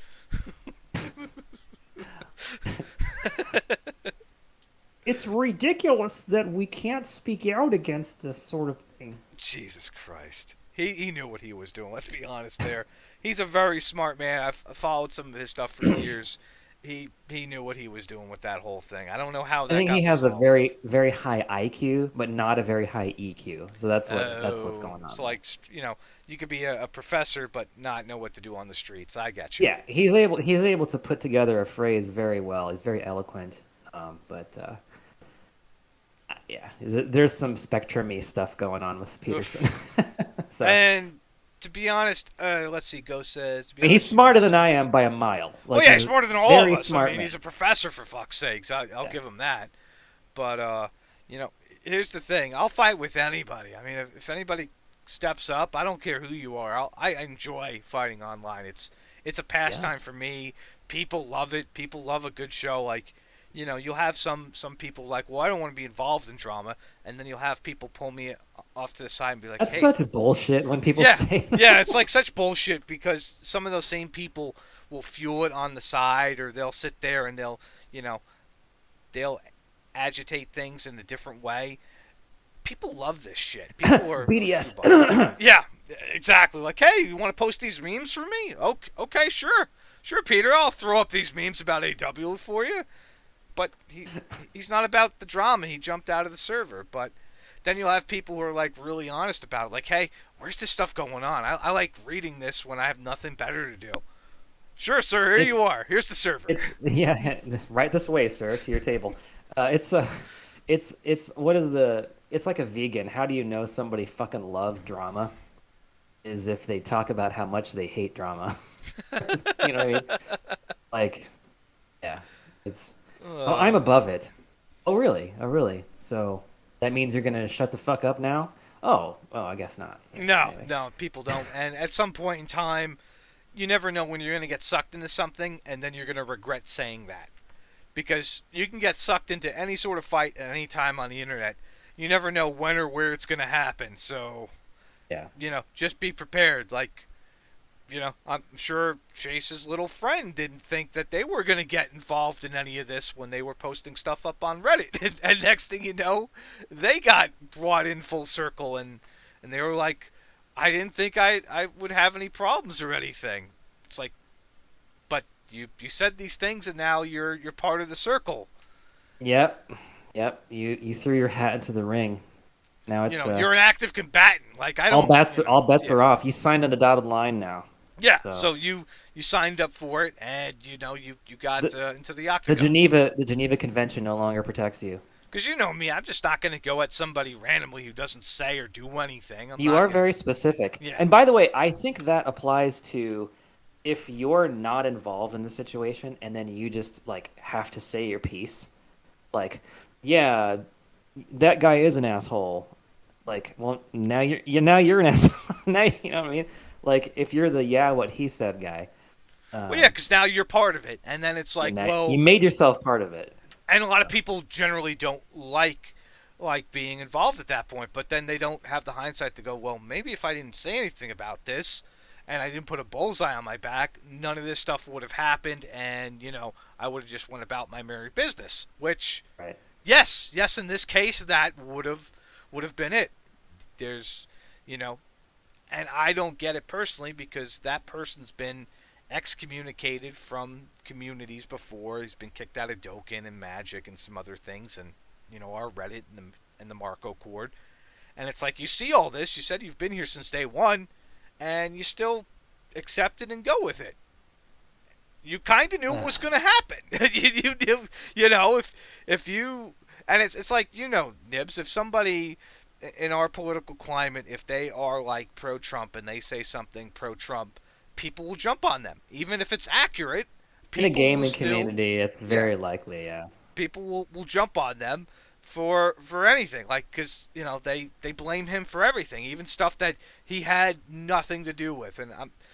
It's ridiculous that we can't speak out against this sort of thing. Jesus Christ. He knew what he was doing. Let's be honest there. He's a very smart man. I've followed some of his stuff for years. He knew what he was doing with that whole thing. I don't know how I that think got he has a resolved. very high IQ, but not a very high EQ. So that's what's Oh, going on. so like you could be a professor but not know what to do on the streets. I get you. Yeah, he's able to put together a phrase very well. He's very eloquent. But yeah, there's some spectrum-y stuff going on with Peterson. Oof. So And to be honest, let's see. Ghost says to be he's honest, smarter than I am by a mile. Oh Like yeah, he's a smarter than all of very us. I smart mean, man. he's a professor for fuck's sakes. I'll Yeah. give him that. But you know, here's the thing. I'll fight with anybody. I mean, if anybody steps up, I don't care who you are. I enjoy fighting online. It's a Yeah. pastime for me. People love it. People love a good show. Like, you'll have some people like, well, I don't want to be involved in drama, and then you'll have people pull me off to the side and be like, That's hey, such bullshit when people yeah, say that. yeah, it's like such bullshit because some of those same people will fuel it on the side, or they'll sit there and you know, they'll agitate things in a different way. People love this shit. People are BDS. yeah, exactly. Like, hey, you want to post these memes for me? Okay, sure, Peter. I'll throw up these memes about AW for you. But he's not about the drama. He jumped out of the server. But then you'll have people who are like really honest about it. Like, hey, where's this stuff going on? I like reading this when I have nothing better to do. Sure, sir. Here It's you are. Here's the server. it's yeah, right this way, sir, to your table. It's what is the? It's like a vegan. How do you know somebody fucking loves drama? Is if they talk about how much they hate drama. You know what I mean? Like, yeah, it's. Oh, I'm above it. Oh, really? Oh, really? So that means you're gonna shut the fuck up now? Oh, I guess not. Yeah, No, anyway. no, people don't. And at some point in time, you never know when you're going to get sucked into something, and then you're going to regret saying that. Because you can get sucked into any sort of fight at any time on the internet. You never know when or where it's going to happen. So, Yeah. just be prepared. Like, I'm sure Chase's little friend didn't think that they were going to get involved in any of this when they were posting stuff up on Reddit. And next thing you know, they got brought in full circle, and they were like, I didn't think I would have any problems or anything. It's like, but you said these things, and now you're part of the circle. Yep. Yep. You threw your hat into the ring. Now it's You're an active combatant. Like, I all don't. bets Yeah. are off. You signed on the dotted line now. Yeah, So so you signed up for it, and you got into the the octagon. Geneva Convention no longer protects you. Because you know me, I'm just not going to go at somebody randomly who doesn't say or do anything. I'm You not are gonna, very specific. Yeah. And by the way, I think that applies to if you're not involved in the situation and then you just like have to say your piece. Like, yeah, that guy is an asshole. Like, well, now you're an asshole. Now you know what I mean? Like, if you're the what he said guy, Well, yeah, because now you're part of it, and then it's like, now well, you made yourself part of it. and a lot of people generally don't like being involved at that point, but then they don't have the hindsight to go, well, maybe if I didn't say anything about this, and I didn't put a bullseye on my back, none of this stuff would have happened, and I would have just went about my merry business. Which, Right. yes, in this case, that would have been it. There's, and I don't get it personally because that person's been excommunicated from communities before. He's been kicked out of Dokkan and Magic and some other things, and our Reddit and the Marco Cord. And it's like, you see all this. You said you've been here since day one, and you still accept it and go with it. You kind of knew what was going to happen. You know, if you, and it's like, Nibs, if somebody in our political climate, if they are like pro-Trump and they say something pro-Trump, people will jump on them, even if it's accurate. In a People will gaming still, community, it's yeah, very likely, yeah. people will jump on them for anything, like, because they blame him for everything, even stuff that he had nothing to do with. And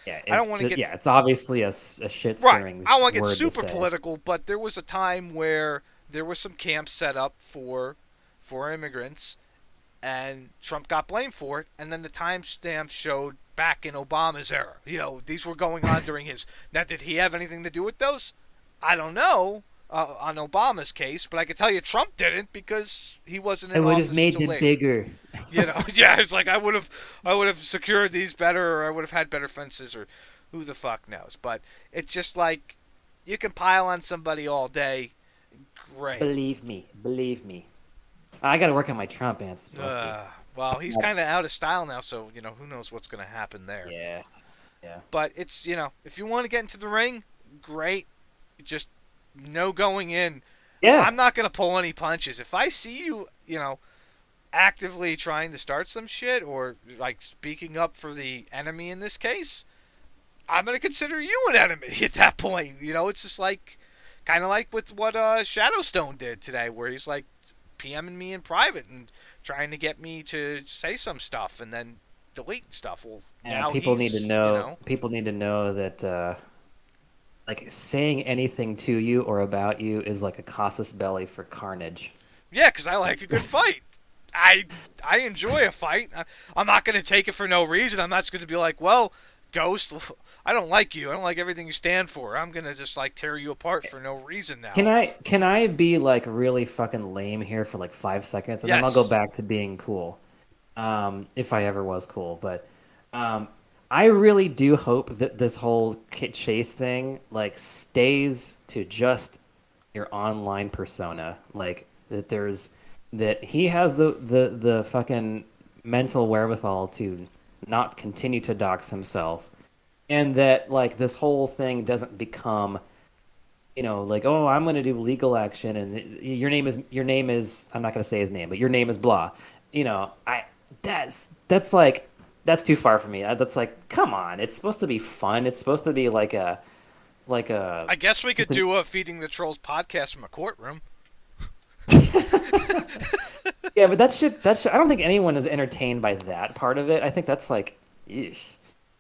Yeah, I don't it's want to just, get yeah, it's obviously a shit right. stirring I don't want to get word to super say. political, but there was a time where there was some camps set up for immigrants, and Trump got blamed for it. And then the timestamp showed back in Obama's era. These were going on during his. Now, did he have anything to do with those? I don't know. On Obama's case, but I can tell you Trump didn't, because he wasn't I in would have office made until them later. bigger. Yeah, it's like I would have secured these better, or I would have had better fences, or who the fuck knows. But it's just like, you can pile on somebody all day. Great. Believe me, believe me. I got to work on my Trump ancestry. Well, he's kind of out of style now, so who knows what's going to happen there. Yeah, yeah, But it's if you want to get into the ring, great. Just no going in. yeah. I'm not going to pull any punches. If I see you, actively trying to start some shit, or like speaking up for the enemy in this case, I'm going to consider you an enemy at that point. It's just like, kind of like with what Shadowstone did today, where he's like PMing me in private and trying to get me to say some stuff and then delete stuff. Well, And now people need he's, to know. People need to know that, like, saying anything to you or about you is like a casus belli for carnage. Yeah, because I like a good fight. I enjoy a fight. I'm not going to take it for no reason. I'm not just going to be like, well, Ghost, I don't like you. I don't like everything you stand for. I'm going to just like tear you apart for no reason now. Can I be like really fucking lame here for like 5 seconds, and then I'll go Yes. back to being cool, if I ever was cool. But I really do hope that this whole Kit Chase thing like stays to just your online persona, like that he has the fucking mental wherewithal to not continue to dox himself, and that like this whole thing doesn't become, like, oh, I'm going to do legal action, and your name is I'm not going to say his name, but your name is blah. I that's like that's too far for me. That's like, come on, it's supposed to be fun. It's supposed to be like a I guess we could just do a Feeding the Trolls podcast from a courtroom. yeah, but that shit, I don't think anyone is entertained by that part of it. I think that's like, eesh.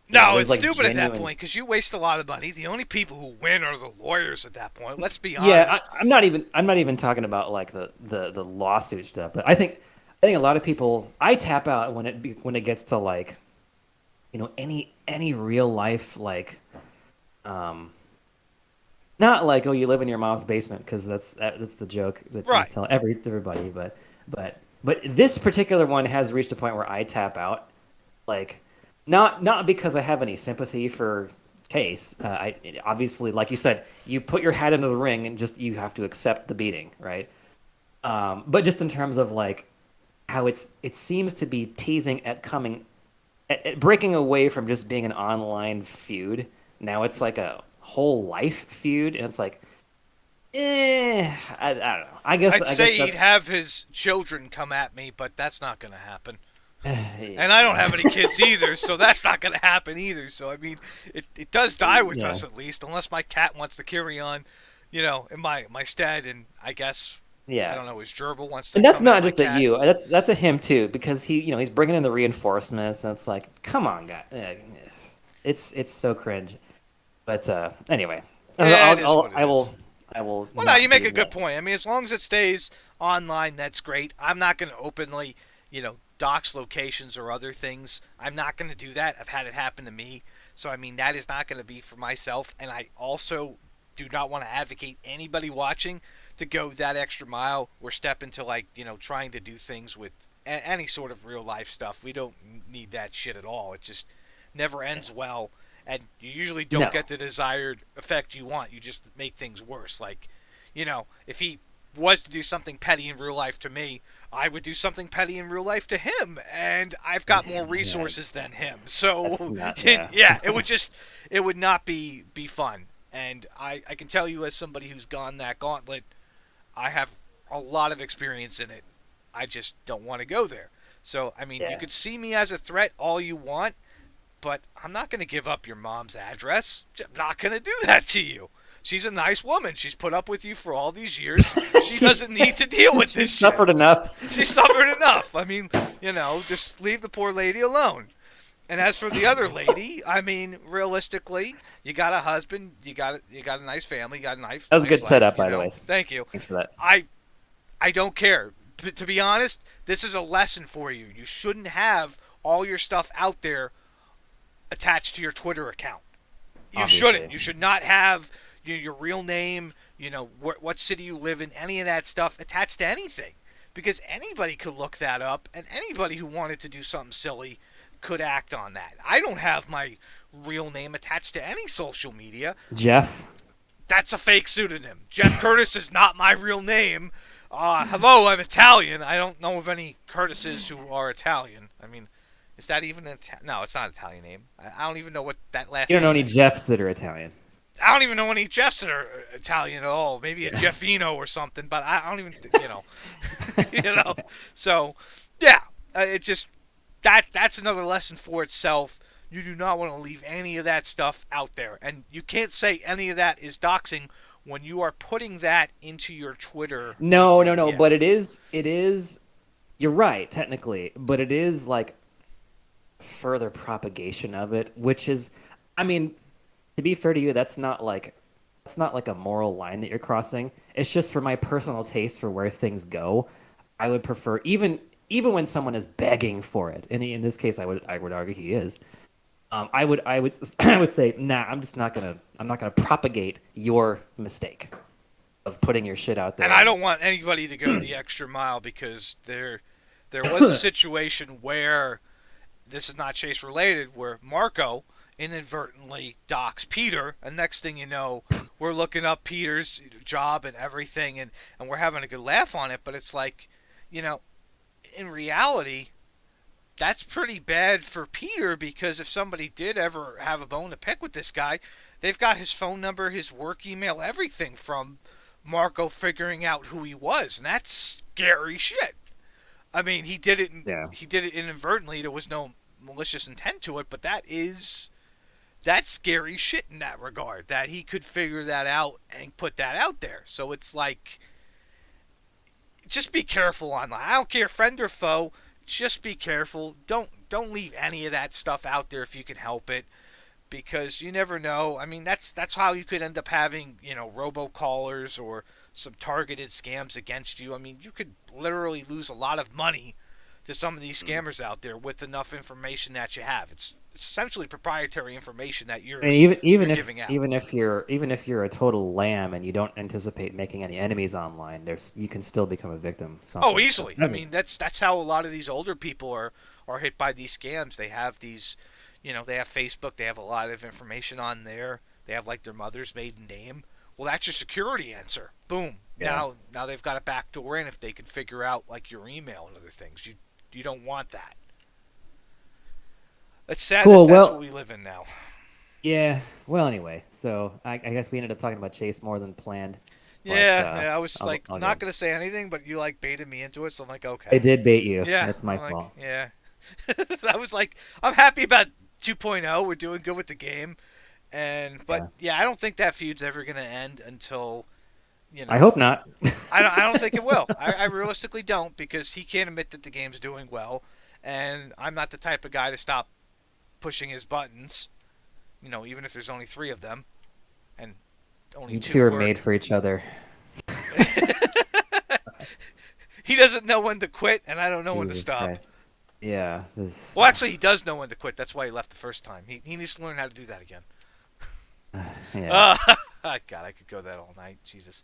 No, There's it's like stupid at that genuine. point, because you waste a lot of money. The only people who win are the lawyers at that point. Let's be Yeah, honest. I'm not even talking about like the lawsuit stuff, but I think a lot of people, I tap out when it gets to like, any real life, like, um not like, oh, you live in your mom's basement, because that's the joke that you Right. tell everybody, but this particular one has reached a point where I tap out, like, not because I have any sympathy for Case. Obviously, like you said, you put your hat into the ring and just you have to accept the beating, right? But just in terms of like how it seems to be teasing at coming at breaking away from just being an online feud. Now it's like a whole life feud, and it's like, I don't know. I'd I say guess he'd have his children come at me, but that's not going to happen. that's And I don't have any kids either, so that's not going to happen either. So, I mean, it does die with yeah. us at least, unless my cat wants to carry on, in my stead. And I guess, I Yeah. don't know, his gerbil wants to And that's come at not my just at cat. you. That's at him too, because he's bringing in the reinforcements, and it's like, come on, guy. It's so cringe. But anyway, Yeah, it is what it I is. will Well, no, not you make be a good that. point. I mean, as long as it stays online, that's great. I'm not going to openly, dox locations or other things. I'm not going to do that. I've had it happen to me. So, I mean, that is not going to be for myself. And I also do not want to advocate anybody watching to go that extra mile or step into, like, trying to do things with any sort of real life stuff. We don't need that shit at all. It just never ends well. And you usually don't No. get the desired effect you want. You just make things worse. Like, if he was to do something petty in real life to me, I would do something petty in real life to him, and I've got more Yeah, resources than him. So, that's not. Yeah. yeah, it would not be fun. And I can tell you, as somebody who's gone that gauntlet, I have a lot of experience in it. I just don't want to go there. So, I mean, you Yeah. could see me as a threat all you want, but I'm not going to give up your mom's address. I'm not going to do that to you. She's a nice woman. She's put up with you for all these years. She she, doesn't need to deal with she this shit. suffered enough. She suffered enough. I mean, just leave the poor lady alone. And as for the other lady, I mean, realistically, you got a husband, you got a nice family, you got a nice That was a good life, setup, by the way. Thank you. Thanks for that. I don't care. To be honest, this is a lesson for you. You shouldn't have all your stuff out there attached to your Twitter account. You Obviously. shouldn't. You should not have your real name, what city you live in, any of that stuff attached to anything. Because anybody could look that up, and anybody who wanted to do something silly could act on that. I don't have my real name attached to any social media. Jeff. That's a fake pseudonym. Jeff Curtis is not my real name. Hello, I'm Italian. I don't know of any Curtises who are Italian. I mean, is that even no? It's not an Italian name. I don't even know what that last. You don't know name any is. Jeffs that are Italian. I don't even know any Jeffs that are Italian at all. Maybe a Jeffino or something, but I don't even, So, yeah, it just that's another lesson for itself. You do not want to leave any of that stuff out there, and you can't say any of that is doxing when you are putting that into your Twitter. No. Yeah. But it is. You're right, technically, but it is like further propagation of it, which is, I mean, to be fair to you, that's not like a moral line that you're crossing. It's just for my personal taste for where things go. I would prefer, even when someone is begging for it, and in this case, I would argue he is. I would I would say, nah, I'm not gonna propagate your mistake of putting your shit out there. And I don't want anybody to go the extra mile, because there was a situation where, this is not Chase related, where Marco inadvertently docks Peter, and next thing you know, we're looking up Peter's job and everything, and we're having a good laugh on it, but it's like, in reality, that's pretty bad for Peter, because if somebody did ever have a bone to pick with this guy, they've got his phone number, his work email, everything from Marco figuring out who he was, and that's scary shit. I mean, he did it. Yeah. He did it inadvertently. There was no malicious intent to it, but that's scary shit in that regard. That he could figure that out and put that out there. So it's like, just be careful online. I don't care, friend or foe. Just be careful. Don't leave any of that stuff out there if you can help it, because you never know. I mean, that's how you could end up having, robocallers or some targeted scams against you. I mean, you could literally lose a lot of money to some of these scammers out there with enough information that you have. It's essentially proprietary information that you're And you're giving out. even if you're a total lamb and you don't anticipate making any enemies online, you can still become a victim. Oh, easily. I mean, that's how a lot of these older people are hit by these scams. They have these, they have Facebook. They have a lot of information on there. They have like their mother's maiden name. Well, that's your security answer. Boom. Yeah. Now they've got a back door in if they can figure out like your email and other things. You don't want that. It's sad Cool, that that's well- what we live in now. Yeah. Well, anyway, so I guess we ended up talking about Chase more than planned. But, Yeah, I was I'll not go. going to say anything, but you like baited me into it, so I'm like, okay. I did bait you. Yeah, That's my I'm like, fault. Yeah. I was like, I'm happy about 2.0. We're doing good with the game. But I don't think that feud's ever going to end until, I hope not. I don't think it will. I realistically don't, because he can't admit that the game's doing well, and I'm not the type of guy to stop pushing his buttons, even if there's only 3 of them, and only You 2 two are work. made for each other. He doesn't know when to quit, and I don't know when to Jesus stop. Christ. Yeah. Well, actually, he does know when to quit. That's why he left the first time. He needs to learn how to do that again. Yeah. God, I could go that all night. Jesus.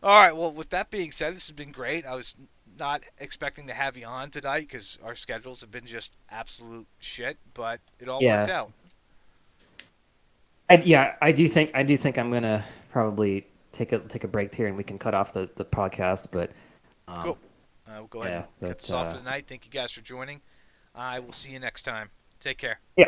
All right. Well, with that being said, this has been great. I was not expecting to have you on tonight because our schedules have been just absolute shit, but it all Yeah. worked out. I do think I'm gonna probably take a break here and we can cut off the podcast. But Cool. We'll go ahead Yeah, and cut but this off for the night. Thank you guys for joining. I will see you next time. Take care. Yeah.